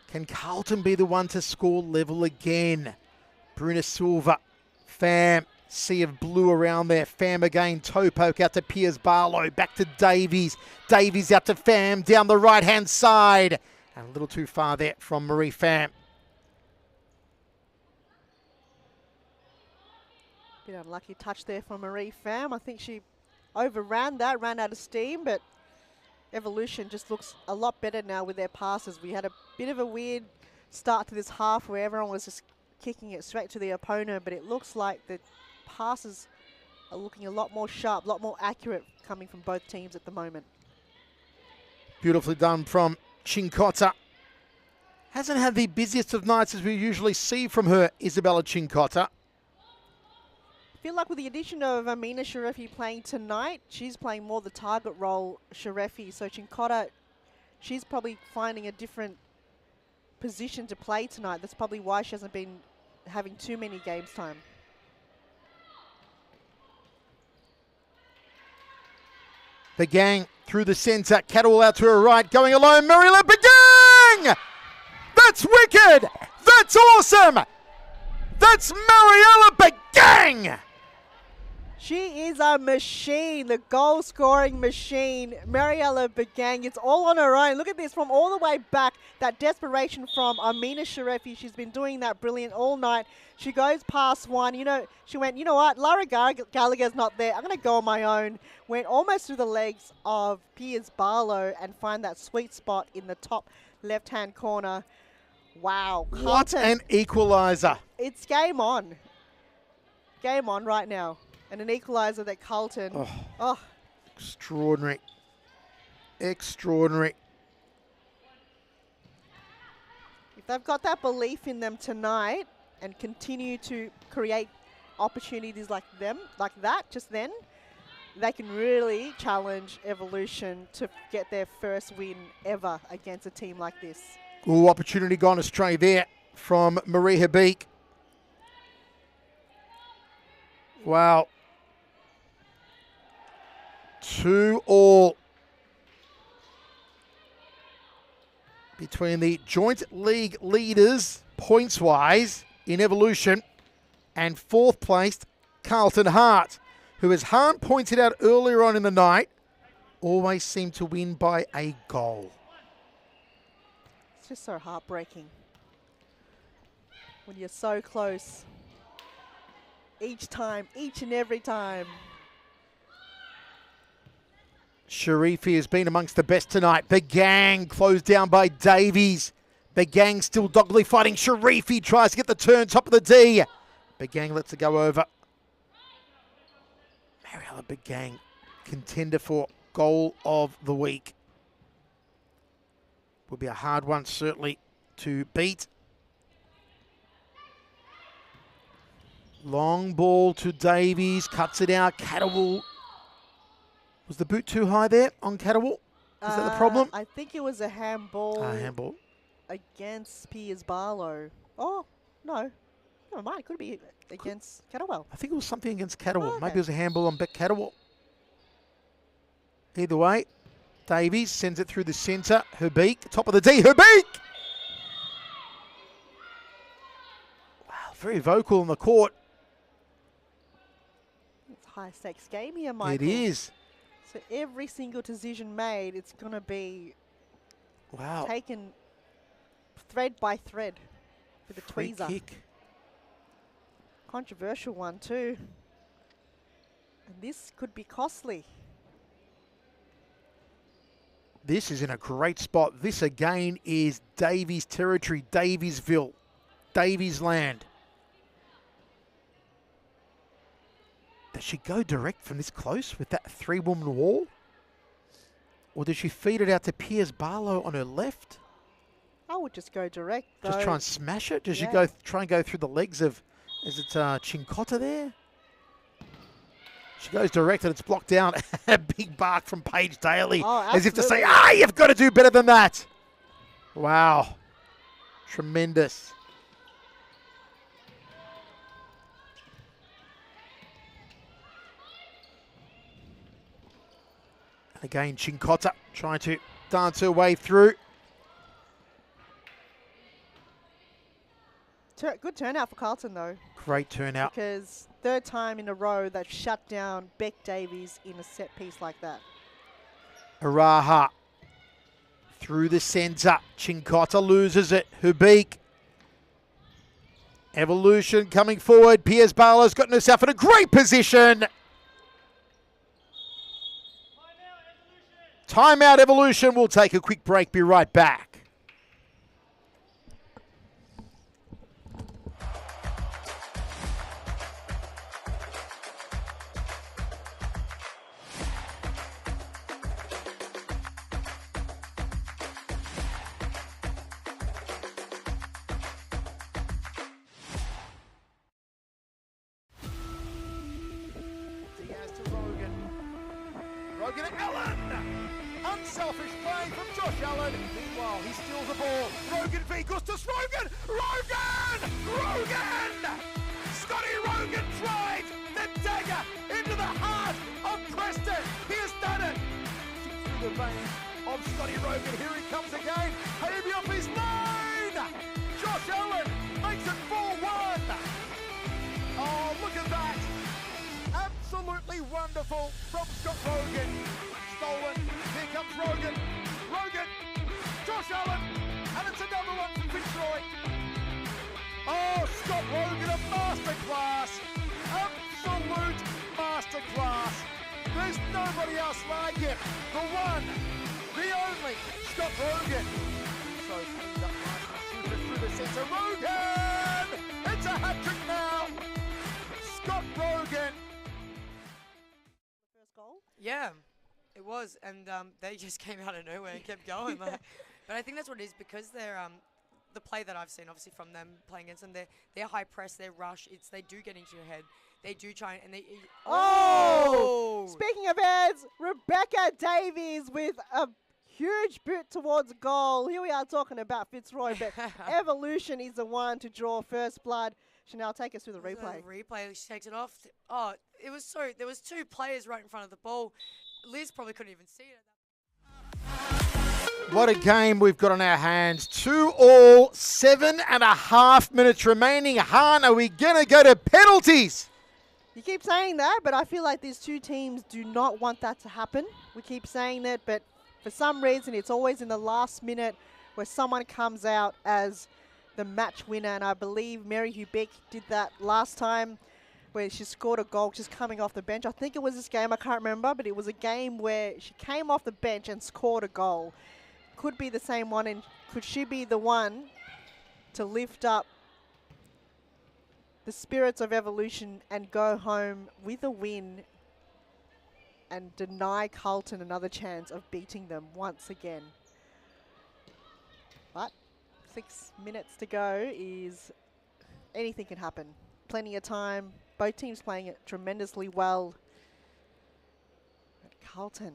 Can Carlton be the one to score level again? Bruna Silva, Pham, sea of blue around there. Pham again, toe poke out to Piers Barlow, back to Davies. Davies out to Pham, down the right-hand side. And a little too far there from Marie Pham. Bit unlucky touch there from Marie Pham. I think she overran that, ran out of steam, but Evolution just looks a lot better now with their passes. We had a bit of a weird start to this half where everyone was just kicking it straight to the opponent, but it looks like the passes are looking a lot more sharp, a lot more accurate coming from both teams at the moment. Beautifully done from Chincotta. Hasn't had the busiest of nights as we usually see from her, Isabella Chincotta. I feel like with the addition of Amina Sharefi playing tonight, she's playing more the target role, Sharefi. So Chincotta, she's probably finding a different position to play tonight. That's probably why she hasn't been having too many games time. The gang through the centre. Catterwall out to her right. Going alone. Mariella Begang! That's wicked! That's awesome! That's Mariella Begang! She is a machine, the goal-scoring machine. Mariella Begang, it's all on her own. Look at this from all the way back. That desperation from Amina Sharefi. She's been doing that brilliant all night. She goes past one. You know, she went, you know what? Lara Gallagher's not there. I'm going to go on my own. Went almost through the legs of Piers Barlow and find that sweet spot in the top left-hand corner. Wow. What Carlton, an equaliser. it's game on. Game on right now. And an equaliser that Carlton. Oh. Extraordinary. Extraordinary. If they've got that belief in them tonight and continue to create opportunities like that, just then, they can really challenge Evolution to get their first win ever against a team like this. Ooh, opportunity gone astray there from Marie Habik. Wow. 2-2 between the joint league leaders, points-wise, in Evolution, and fourth placed Carlton Hart, who, as Hart pointed out earlier on in the night, always seem to win by a goal. It's just so heartbreaking when you're so close each time, each and every time. Sharefi has been amongst the best tonight. The gang closed down by Davies. The gang still doggedly fighting. Sharefi tries to get the turn, top of the D. Begang lets it go over. Mariella Begang, contender for goal of the week. Will be a hard one, certainly, to beat. Long ball to Davies, cuts it out. Catterwall Was the boot too high there on Catterwall? Is that the problem? I think it was a handball. Handball. Against Piers Barlow. Oh, no. Never mind. It could be against Catterwell. I think it was something against Catterwall. Oh, okay. Maybe it was a handball on Beck Catterwall. Either way, Davies sends it through the centre. Herbeek, top of the D. Herbeek! Wow, very vocal on the court. It's a high-stakes game here, Michael. It is. So every single decision made, it's going to be taken thread by thread with a Free tweezer. kick. Controversial one too. And this could be costly. This is in a great spot. This again is Davies territory, Daviesville, Davies land. Does she go direct from this close with that three-woman wall? Or does she feed it out to Piers Barlow on her left? I would just go direct. Just though. try and smash it? Does she Yeah. go try and go through the legs of, is it Chincotta there? She goes direct and it's blocked down. A big bark from Paige Daly. Oh, as if to say, absolutely. you've got to do better than that. Wow. Tremendous. And again, Chincotta trying to dance her way through. Good turnout for Carlton though, Great turnout. because third time in a row they've shut down Beck Davies in a set piece like that. Araha through the centre. Chincotta loses it. Herbeek. Evolution coming forward. Piers Barlow's gotten herself in a great position. Timeout, Evolution. We'll take a quick break. Be right back. Diaz to Rogan. Rogan and Allen. Unselfish play from Josh Allen. Meanwhile, he steals the ball. Rogan v. Gustus Rogan. Rogan! Scotty Rogan drives the dagger into the heart of Preston. He has done it. Through the veins of Scotty Rogan. Here he comes again. Baby off his lane. Josh Allen makes it 4-1. Oh, look at that. Absolutely wonderful from Scott Rogan. Stolen. Here comes Rogan. Josh Allen. And it's another one from Fitzroy. Oh, Scott Rogan, a masterclass. Absolute masterclass. There's nobody else like him. The one, the only, Scott Rogan. So cleaned up nicely, shooter through the centre. Rogan! It's a hat-trick now. Scott Rogan. First goal. Yeah, it was, and they just came out of nowhere and kept going. Like, but I think that's what it is, because they're the play that I've seen, obviously from them playing against them. They're high press, their rush. They do get into your head. They do try and they. Oh! Speaking of heads, Rebecca Davies with a huge boot towards goal. Here we are talking about Fitzroy, but Evolution is the one to draw first blood. Chanel, take us through the replay. Replay, she takes it off. Oh, it was so. There was two players right in front of the ball. Liz probably couldn't even see it. What a game we've got on our hands. 2-2, 7.5 minutes remaining. Han, are we going to go to penalties? You keep saying that, but I feel like these two teams do not want that to happen. We keep saying that, but for some reason it's always in the last minute where someone comes out as the match winner, and I believe Mary Hubeck did that last time where she scored a goal just coming off the bench. I think it was this game, I can't remember, but it was a game where she came off the bench and scored a goal. Could be the same one, and could she be the one to lift up the spirits of Evolution and go home with a win and deny Carlton another chance of beating them once again? But 6 minutes to go is anything can happen. Plenty of time. Both teams playing it tremendously well. Carlton,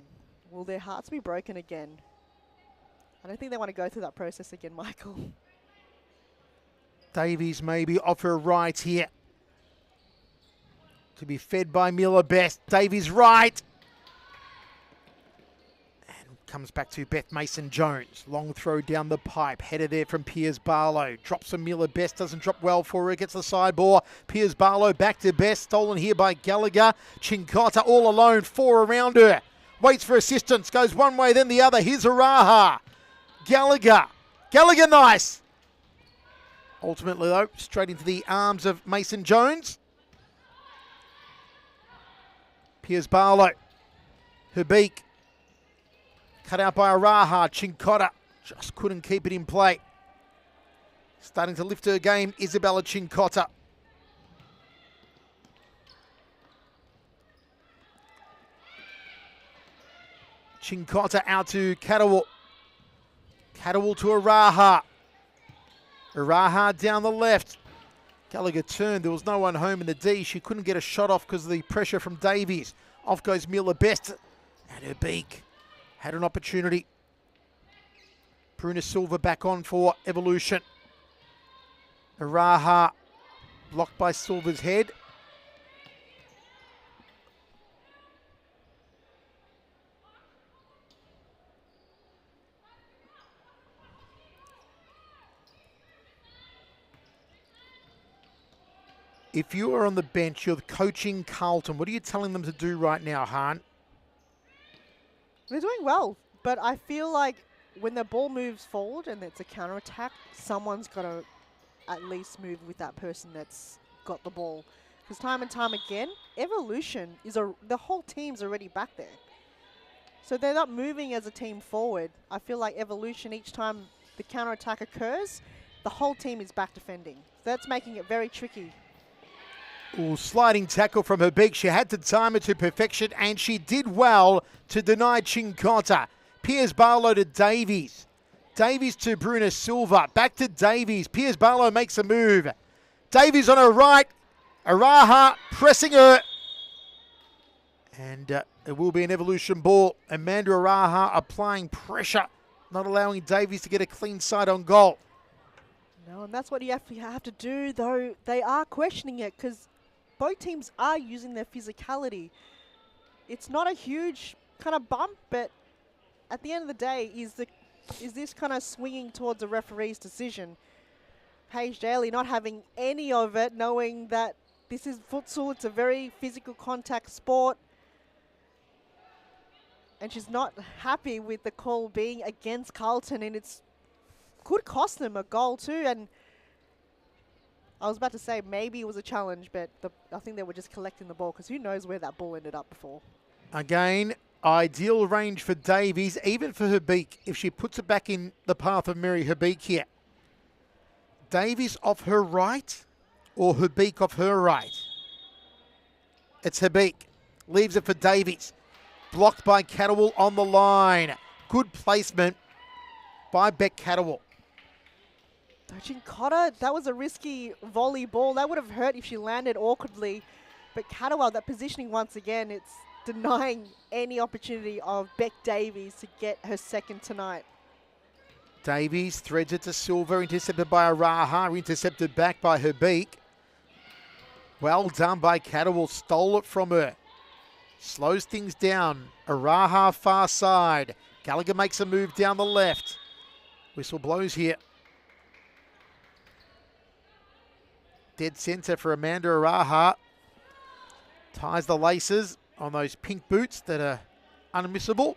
will their hearts be broken again? I don't think they want to go through that process again, Michael. Davies maybe off her right here. To be fed by Miller Best. Davies right. And comes back to Beth Mason-Jones. Long throw down the pipe. Header there from Piers Barlow. Drops from Miller Best. Doesn't drop well for her. Gets the side ball. Piers Barlow back to Best. Stolen here by Gallagher. Chincotta all alone. 4 around her. Waits for assistance. Goes one way then the other. Here's Araha. Gallagher. Gallagher nice. Ultimately, though, straight into the arms of Mason-Jones. Piers Barlow. Herbeek. Cut out by Araha. Chincotta just couldn't keep it in play. Starting to lift her game, Isabella Chincotta. Chincotta out to Catterwall. Catterwall to Araha. Araha down the left. Gallagher turned. There was no one home in the D. She couldn't get a shot off because of the pressure from Davies. Off goes Miller Best. And her beak had an opportunity. Bruna Silva back on for Evolution. Araha blocked by Silva's head. If you are on the bench, you're coaching Carlton. What are you telling them to do right now, Han? They're doing well, but I feel like when the ball moves forward and it's a counter-attack, someone's got to at least move with that person that's got the ball. Because time and time again, Evolution is the whole team's already back there. So they're not moving as a team forward. I feel like Evolution, each time the counter-attack occurs, the whole team is back defending. That's making it very tricky. Ooh, sliding tackle from her beak. She had to time it to perfection, and she did well to deny Chincotta. Piers Barlow to Davies. Davies to Bruna Silva. Back to Davies. Piers Barlow makes a move. Davies on her right. Araha pressing her. And it will be an Evolution ball. Amanda Araha applying pressure, not allowing Davies to get a clean sight on goal. No, and that's what you have to do, though. They are questioning it because both teams are using their physicality. It's not a huge kind of bump, but at the end of the day, is this kind of swinging towards a referee's decision? Paige Daly not having any of it, knowing that this is futsal, it's a very physical contact sport. And she's not happy with the call being against Carlton, and it's could cost them a goal too. And I was about to say maybe it was a challenge, but I think they were just collecting the ball because who knows where that ball ended up before. Again, ideal range for Davies, even for Herbeek, if she puts it back in the path of Mary Herbeek here. Davies off her right or Herbeek off her right? It's Herbeek. Leaves it for Davies. Blocked by Catterwall on the line. Good placement by Beck Catterwall. Chincotta, that was a risky volley ball. That would have hurt if she landed awkwardly. But Catterwall, that positioning once again, it's denying any opportunity of Beck Davies to get her second tonight. Davies threads it to Silva, intercepted by Araha, intercepted back by Herbeek. Well done by Catterwall, stole it from her. Slows things down. Araha far side. Gallagher makes a move down the left. Whistle blows here. Dead centre for Amanda Araha. Ties the laces on those pink boots that are unmissable.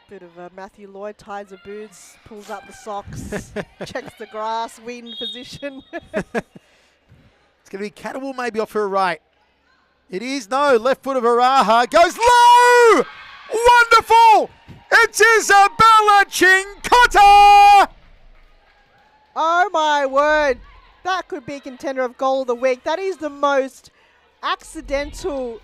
Bit of Matthew Lloyd, ties the boots, pulls up the socks, checks the grass, win position. It's going to be Catterwall maybe off her right. It is, no, left foot of Araha. Goes low! Wonderful! It's Isabella Chincotta! Oh my word. That could be a contender of goal of the week. That is the most accidental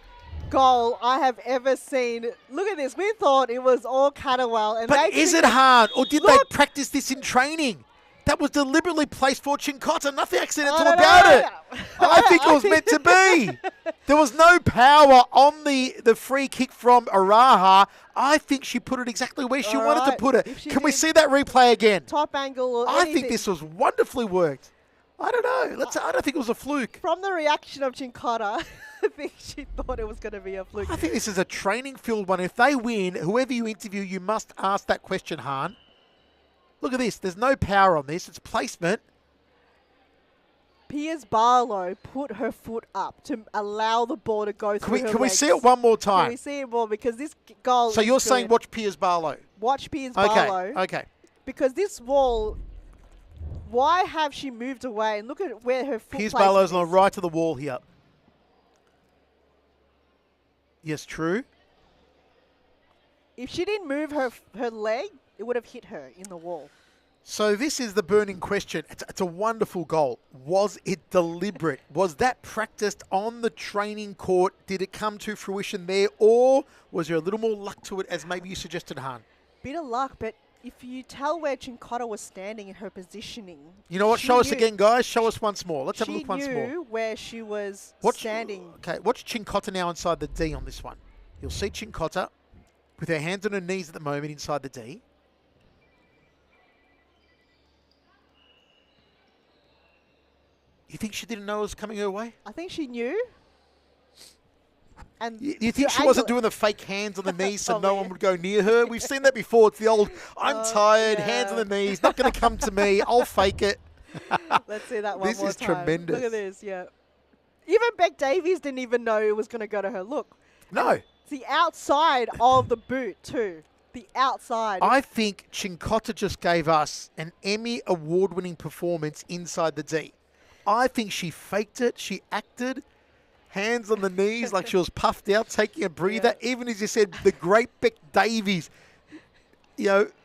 goal I have ever seen. Look at this. We thought it was all Catterwall. But is it hard? Or did they practice this in training? That was deliberately placed for Chincotta. Nothing accidental don't about know. it. I think it was meant to be. There was no power on the free kick from Araha. I think she put it exactly where she wanted to Alright, put it. if she Can we did see that replay again? Top angle or I anything. think this was wonderfully worked. I don't know. I don't think it was a fluke. From the reaction of Chincotta, I think she thought it was going to be a fluke. I think this is a training field one. If they win, whoever you interview, you must ask that question, Han. Look at this. There's no power on this. It's placement. Piers Barlow put her foot up to allow the ball to go through her Can we legs. see it one more Can time? we see it more? Because this goal So is you're saying brilliant. watch Piers Barlow. Watch Piers Okay. Barlow. Okay. Because this wall, why have she moved away? And look at where her foot Piers placement Barlow's on is. the right of the wall here. Yes, true. If she didn't move her leg, it would have hit her in the wall. So this is the burning question. It's a wonderful goal. Was it deliberate? Was that practiced on the training court? Did it come to fruition there? Or was there a little more luck to it, as maybe you suggested, Han? Bit of luck, but if you tell where Chincotta was standing in her positioning, You know what? she Show us knew- again, guys. Show us once more. Let's have a She look once more. knew where she was Watch, standing. Okay, watch Chincotta now inside the D on this one. You'll see Chincotta with her hands on her knees at the moment inside the D. You think she didn't know it was coming her way? I think she knew. And You think she wasn't doing the fake hands on the knees so Oh, no yeah. one would go near her? We've seen that before. It's the old, I'm tired, hands on yeah. the knees, not going to come to me, I'll fake it. Let's see that one This more is time. tremendous. Look at this, yeah. Even Beck Davies didn't even know it was going to go to her. Look, No, it's the outside of the boot too. The outside. I think Chincotta just gave us an Emmy award-winning performance inside the D. I think she faked it, she acted, hands on the knees like she was puffed out, taking a breather. Even as you said, the great Beck Davies,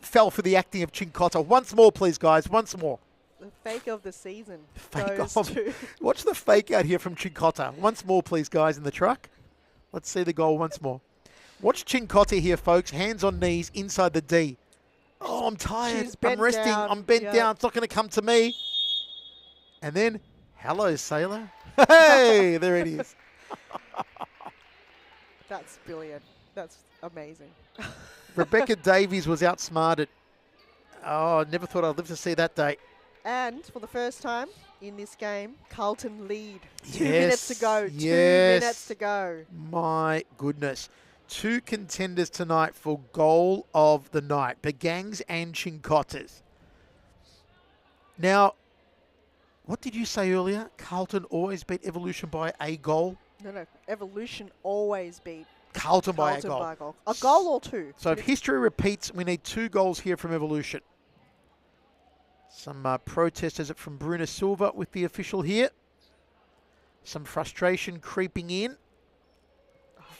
fell for the acting of Chincotta. Once more, please, guys, once more. The fake of the season. Fake goes of- to Watch the fake out here from Chincotta. Once more, please, guys, in the truck. Let's see the goal once more. Watch Chincotta here, folks. Hands on knees inside the D. Oh, I'm tired. She's I'm bent resting. down. I'm bent Yeah. down. It's not going to come to me. And then, hello, sailor. Hey, there it is. That's brilliant. That's amazing. Rebecca Davies was outsmarted. Oh, I never thought I'd live to see that day. And for the first time in this game, Carlton lead. 2 Yes, minutes to go. 2 yes. minutes to go. My goodness. Two contenders tonight for goal of the night. Bagangs and Chincottas. Now, what did you say earlier? Carlton always beat Evolution by a goal? No. Evolution always beat Carlton by a Carlton goal. by a goal. A goal or two. So if history repeats, we need 2 goals here from Evolution. Some protesters from Bruna Silva with the official here. Some frustration creeping in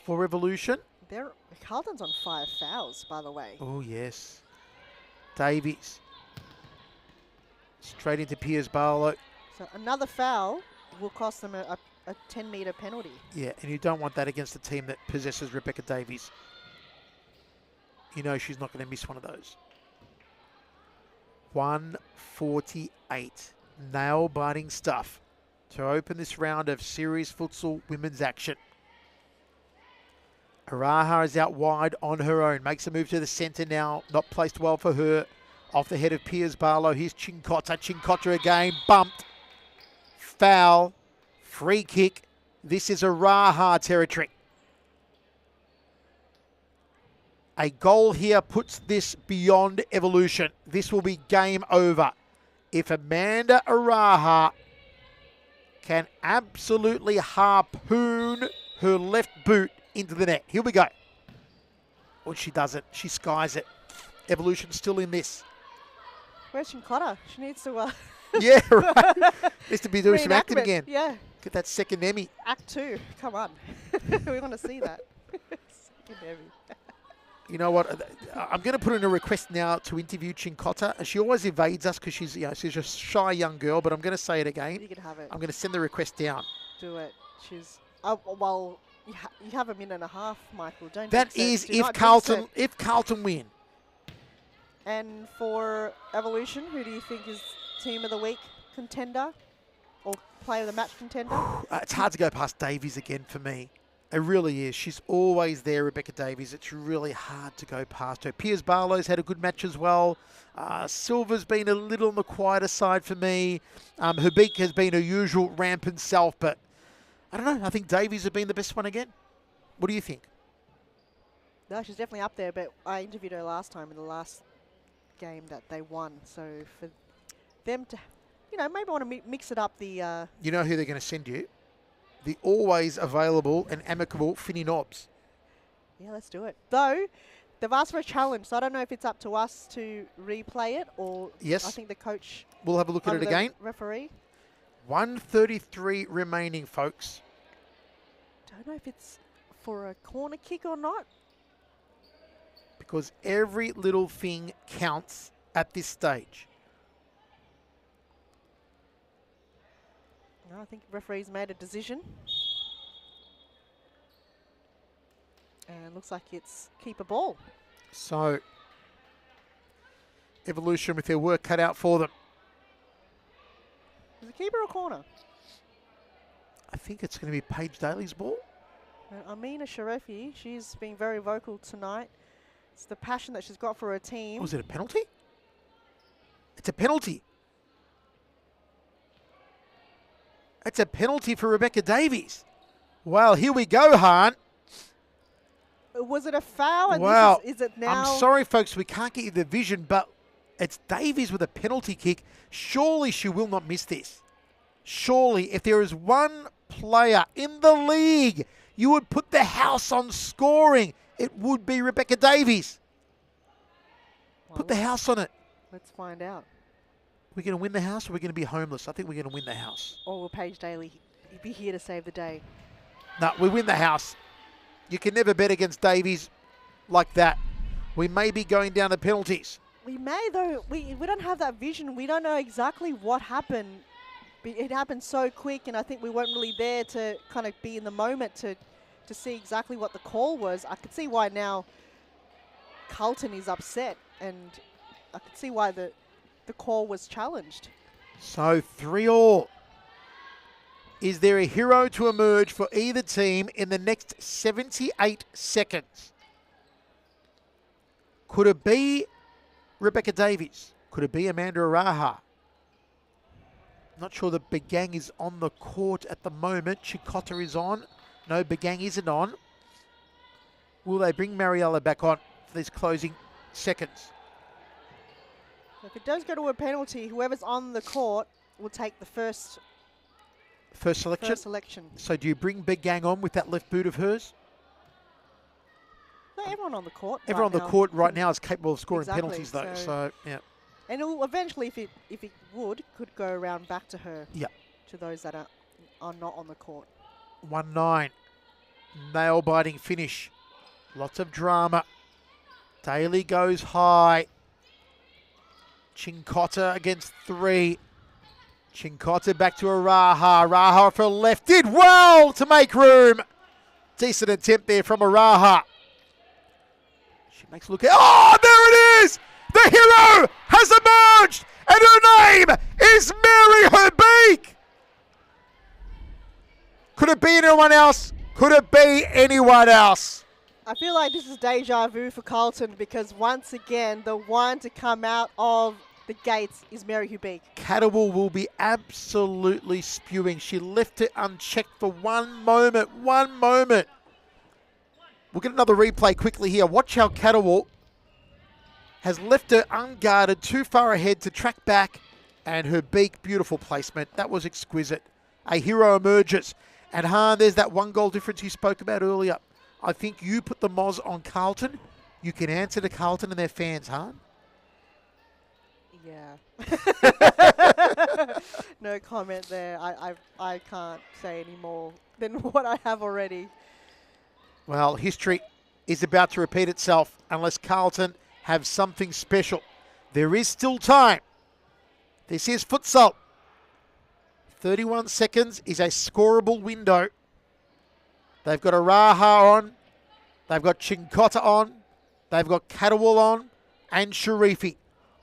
for Evolution. Carlton's on 5 fouls, by the way. Oh, yes. Davies. Straight into Piers Barlow. So another foul will cost them a 10-metre penalty. Yeah, and you don't want that against a team that possesses Rebecca Davies. You know she's not going to miss one of those. 148. Nail-biting stuff to open this round of Series Futsal Women's Action. Araha is out wide on her own. Makes a move to the centre now. Not placed well for her. Off the head of Piers Barlow. Here's Chincotta. Chincotta again. Bumped. Foul. Free kick. This is Araha territory. A goal here puts this beyond Evolution. This will be game over. If Amanda Araha can absolutely harpoon her left boot into the net. Here we go. Well, she doesn't. She skies it. Evolution still in this. Where's Chincotta? She needs to... Yeah, right. Needs to be doing some acting reenactment. again. Yeah. Get that second Emmy. Act 2. Come on. We want to see that. Second Emmy. You know what? I'm going to put in a request now to interview Chincotta. She always evades us because she's a shy young girl, but I'm going to say it again. You can have it. I'm going to send the request down. Do it. She's... well, you have a minute and a half, Michael. Don't That jinx it. is Do if not jinx it. Carlton win. And for Evolution, who do you think is team of the week contender or player of the match contender? It's hard to go past Davies again for me. It really is. She's always there, Rebecca Davies. It's really hard to go past her. Piers Barlow's had a good match as well. Silver's been a little on the quieter side for me. Herbeek has been her usual rampant self, but I don't know. I think Davies has been the best one again. What do you think? No, she's definitely up there, but I interviewed her last time in the last game that they won. So for them to, maybe want to mix it up the... You know who they're going to send you? The always available and amicable Finny Nobbs. Yeah, let's do it. Though, they've asked for a challenge, so I don't know if it's up to us to replay it or... Yes. I think the coach... We'll have a look at it again. Referee. 1:33 remaining, folks. Don't know if it's for a corner kick or not. Because every little thing counts at this stage. No, I think referee's made a decision. And looks like it's keeper ball. So, Evolution with their work cut out for them. Is it keeper or corner? I think it's going to be Paige Daly's ball. And Amina Sharifi, she's been very vocal tonight. It's the passion that she's got for her team. Was it a penalty? It's a penalty. It's a penalty for Rebecca Davies. Well, here we go, Han. Was it a foul? And Wow. is it now? I'm sorry, folks, we can't get you the vision, but it's Davies with a penalty kick. Surely she will not miss this. Surely, if there is one player in the league you would put the house on scoring, it would be Rebecca Davies. Well, Put the house on it. let's find out. We're going to win the house or we're going to be homeless? I think we're going to win the house. Or will Paige Daly be here to save the day? No, we win the house. You can never bet against Davies like that. We may be going down to penalties. We may, though. We don't have that vision. We don't know exactly what happened. It happened so quick, and I think we weren't really there to kind of be in the moment to see exactly what the call was. I could see why now Carlton is upset, and I could see why the call was challenged. So 3-3. Is there a hero to emerge for either team in the next 78 seconds? Could it be Rebecca Davies? Could it be Amanda Araha? Not sure that Begang is on the court at the moment. Chikota is on. No, Begang isn't on. Will they bring Mariella back on for these closing seconds? If it does go to a penalty, whoever's on the court will take the first selection. So do you bring Begang on with that left boot of hers? No, everyone on the court. Everyone right on the court right now is capable of scoring Exactly, penalties, though. So yeah. And it will eventually, if it could go around back to her. Yeah. To those that are not on the court. 1-9. Nail-biting finish. Lots of drama. Daly goes high. Chinkota against 3. Chinkota back to Araha. Araha for left. Did well to make room. Decent attempt there from Araha. She makes a look at... Oh, there it is! The hero has emerged, and her name is Mary Herbeek. Could it be anyone else? Could it be anyone else? I feel like this is deja vu for Carlton because once again, the one to come out of the gates is Mary Herbeek. Catterwell will be absolutely spewing. She left it unchecked for one moment. We'll get another replay quickly here. Watch how Catterwell has left her unguarded, too far ahead to track back, and Herbeek, beautiful placement. That was exquisite. A hero emerges. And Han, there's that 1 goal difference you spoke about earlier. I think you put the Moz on Carlton. You can answer to Carlton and their fans, Han. Yeah. No comment there. I can't say any more than what I have already. Well, history is about to repeat itself unless Carlton have something special. There is still time. This is futsal. 31 seconds is a scoreable window. They've got Araha on. They've got Chinkota on. They've got Catterwell on and Sharifi.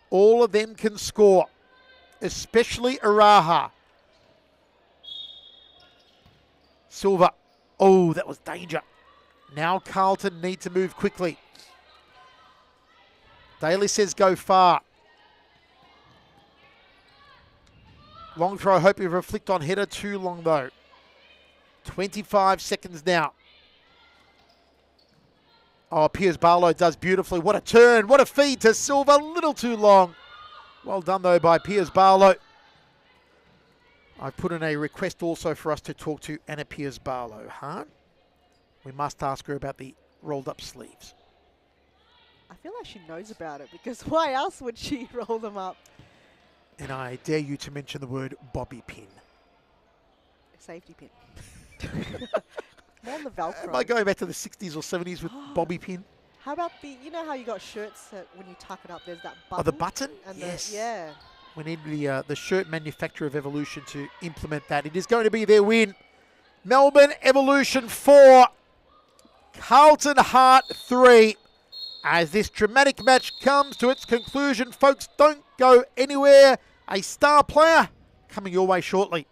All of them can score. especially Araha. Silva. Oh, that was danger. Now Carlton need to move quickly. Daly says go far. Long throw, hope you reflect on header. Too long though. 25 seconds now. Oh, Piers Barlow does beautifully. What a turn. What a feed to Silva. A little too long. Well done though by Piers Barlow. I've put in a request also for us to talk to Anna Piers Barlow. Huh? We must ask her about the rolled up sleeves. I feel like she knows about it because why else would she roll them up? And I dare you to mention the word bobby pin. Safety pin. More on the Velcro. Am I going back to the 60s or 70s with bobby pin? How about you know how you got shirts that when you tuck it up, there's that button? Oh, the button? And Yes. Yeah. We need the shirt manufacturer of Evolution to implement that. It is going to be their win. Melbourne Evolution 4, Carlton Heart 3. As this dramatic match comes to its conclusion, folks, don't go anywhere. A star player coming your way shortly.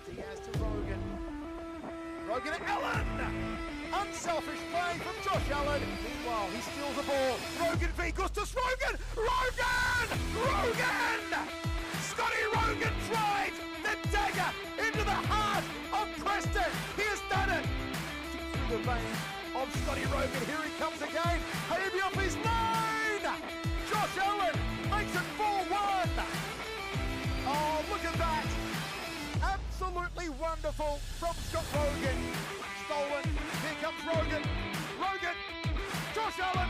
Diaz to Rogan. Rogan to Allen. Unselfish play from Josh Allen. Meanwhile, he steals the ball. Rogan v. Gustus. Rogan! Rogan! Rogan! Scotty Rogan tried the dagger into the heart of Preston. He has done it. Through the veins of Scotty Rogan. Here he comes again. Hayby off his line. Josh Allen makes it 4-1. Oh, look at that. Absolutely wonderful from Scott Rogan. Stolen. Here comes Rogan. Rogan. Josh Allen.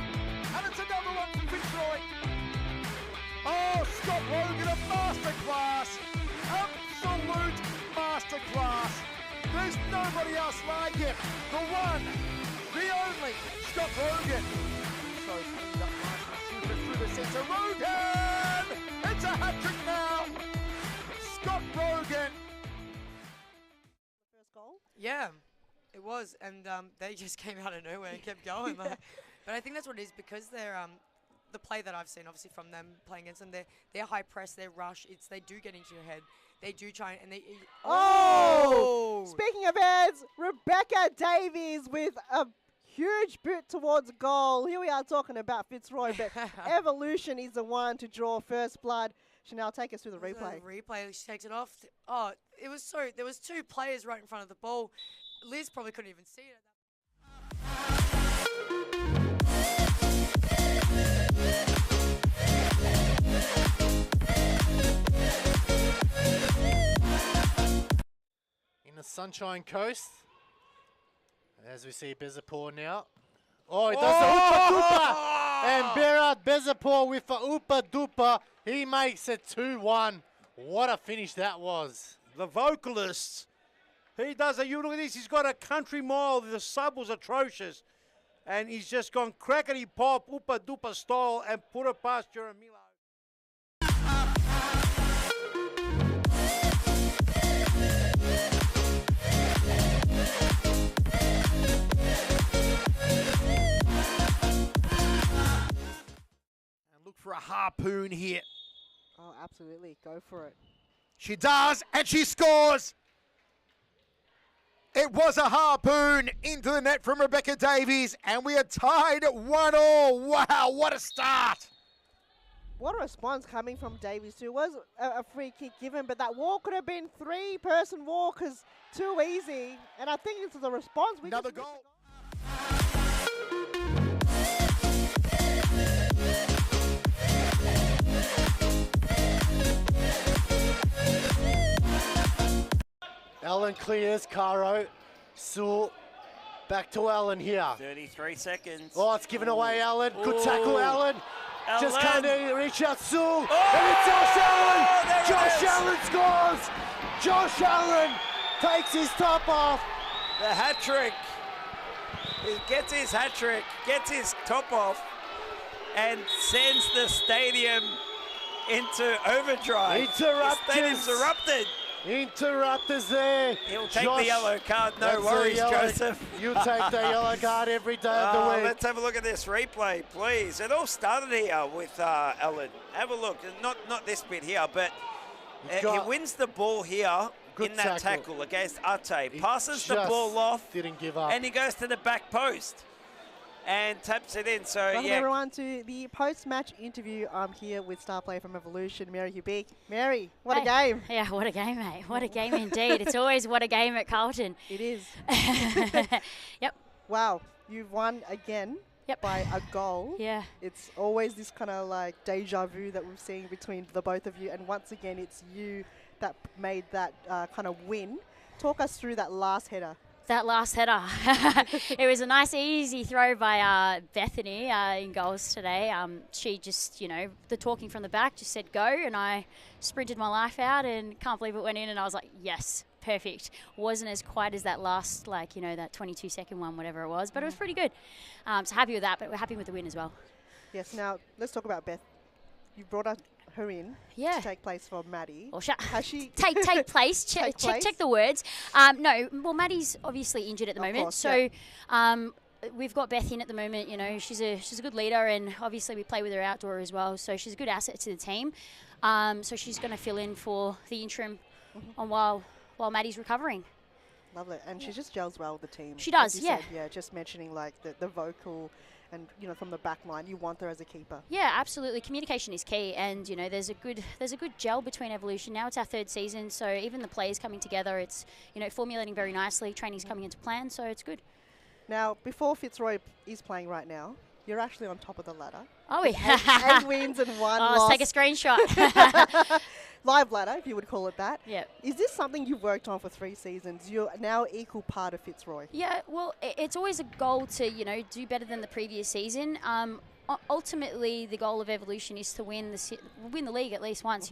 And it's another one from Fitzroy. Oh, Scott Rogan, a masterclass. Absolute masterclass. There's nobody else like him. The one, the only, Scott Rogan. So cleaned up nice and super through the centre. Rogan! It's a hat-trick now. Scott Rogan. First goal? Yeah, it was, and they just came out of nowhere and kept going. Like, but I think that's what it is because they're the play that I've seen, obviously from them playing against them. They're high press, they rush. They do get into your head. They do try and they. Oh! Speaking of heads, Rebecca Davies with a huge boot towards goal. Here we are talking about Fitzroy, but Evolution is the one to draw first blood. Chanel, take us through the replay. Replay, she takes it off. Oh, it was so. There was two players right in front of the ball. Liz probably couldn't even see it. In the Sunshine Coast, as we see Bezapur now. Oh, he does the Oopa Doopa! And Berat Bezapur with the Oopa Doopa. He makes it 2-1. What a finish that was. The vocalist, he does a, you look at this, he's got a country mile, the sub was atrocious. And he's just gone crackety pop, Oopa Doopa style, and put it past Jeremilo. And look for a harpoon here. Oh, absolutely. Go for it. She does, and she scores. It was a harpoon into the net from Rebecca Davies, and we are tied 1-1. Wow, what a start. What a response coming from Davies too. It was a free kick given, but that wall could have been three-person wall because too easy. And I think it's the response. We Another just missed goal. Allen clears, Caro, Sewell, back to Allen here. 33 seconds. Oh, it's given away, Allen. Good tackle, Allen. Just Allen. can't reach out, Sewell. Oh! And it's Josh Allen. There it Josh is. Allen scores. Josh Allen takes his top off. The hat trick. He gets his hat trick, gets his top off, and sends the stadium into overdrive. Interrupters. The stadium's erupted. Interrupters there. He'll take Josh, the yellow card. No that's a worries, yellow- Joseph. You take the yellow card every day of the week. Let's have a look at this replay, please. It all started here with Ellen. Have a look. Not this bit here, but he wins the ball here Good in that tackle against Ate. Passes the ball off, Didn't give up. and he goes to the back post and taps it in. So, Welcome yeah. everyone to the post-match interview. I'm here with star player from Evolution, Mary Hubig. Mary, what a game. Yeah, what a game, mate. What a game indeed. It's always what a game at Carlton. It is. Yep. Wow, you've won again Yep. by a goal. Yeah. It's always this kind of like deja vu that we've seen between the both of you. And once again, it's you that made that kind of win. Talk us through that last header. That last header. It was a nice, easy throw by Bethany in goals today. She just, the talking from the back just said go, and I sprinted my life out and can't believe it went in, and I was like, yes, perfect. Wasn't as quite as that last, that 22-second one, whatever it was, but it was pretty good. So happy with that, but we're happy with the win as well. Yes, now let's talk about Beth. You brought her in to take place for Maddie. Or Has she take place. Take place? Check the words. No, well, Maddie's obviously injured at the moment, course, so we've got Beth in at the moment. She's a good leader, and obviously we play with her outdoor as well, so she's a good asset to the team. So she's going to fill in for the interim on while Maddie's recovering. Love it, and she just gels well with the team. She does, as you yeah. said, yeah, just mentioning like the vocal. And from the back line, you want her as a keeper. Yeah, absolutely. Communication is key, and there's a good gel between Evolution. Now it's our third season, so even the players coming together, it's formulating very nicely. Training's coming into plan, so it's good. Now, before Fitzroy is playing right now, you're actually on top of the ladder. Oh, yeah. 8 wins and 1 Let's loss. take a screenshot. Live ladder, if you would call it that. Yeah. Is this something you've worked on for 3 seasons? You're now equal part of Fitzroy. Yeah, well, it's always a goal to, do better than the previous season. Ultimately, the goal of Evolution is to win the league at least once,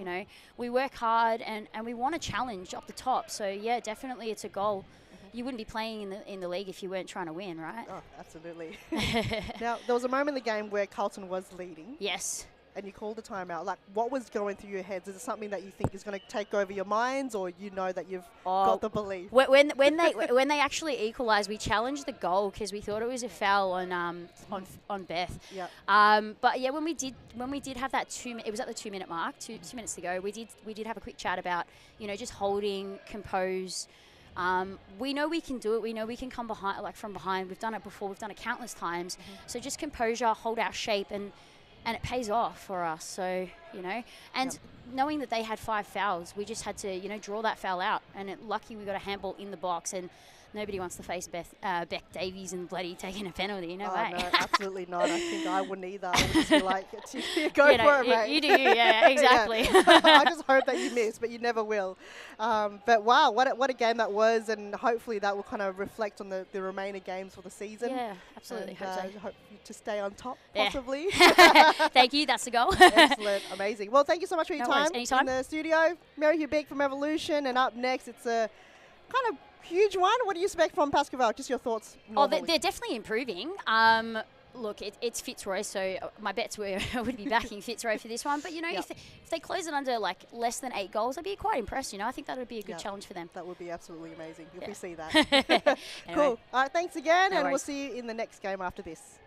We work hard and we want a challenge up the top. So, yeah, definitely it's a goal. You wouldn't be playing in the league if you weren't trying to win, right? Oh, absolutely. Now, there was a moment in the game where Carlton was leading. Yes. And you called a timeout. Like, what was going through your heads? Is it something that you think is going to take over your minds, or that you've got the belief? When they actually equalised, we challenged the goal because we thought it was a foul on Beth. Yeah. But yeah, when we did have that it was at the 2 minute mark, two minutes to go. We did have a quick chat about just holding, compose. We know we can do it. We know we can come from behind. We've done it before. We've done it countless times. So just composure, hold our shape, and it pays off for us. So, and knowing that they had 5 fouls, we just had to, draw that foul out. And lucky we got a handball in the box, and nobody wants to face Beck Davies and bloody taking a penalty. No way. No, absolutely not. I think I wouldn't either. I would just be like, go for it, mate. You do, yeah, exactly. I just hope that you miss, but you never will. But wow, what a game that was, and hopefully that will kind of reflect on the remaining games for the season. Yeah, absolutely. And, hope hope you to stay on top, Yeah. possibly. Thank you. That's the goal. Excellent. Amazing. Well, thank you so much for your No worries. time Anytime. in the studio. Mary Hubig from Evolution, and up next, it's a kind of huge one. What do you expect from Pascoval? Just your thoughts. Oh, they're definitely improving. Look, it's Fitzroy, so my bets would be backing Fitzroy for this one. But, if they close it under, less than 8 goals, I'd be quite impressed. I think that would be a good challenge for them. That would be absolutely amazing if we see that. Anyway. Cool. All right, thanks again, No and we'll worries. see you in the next game after this.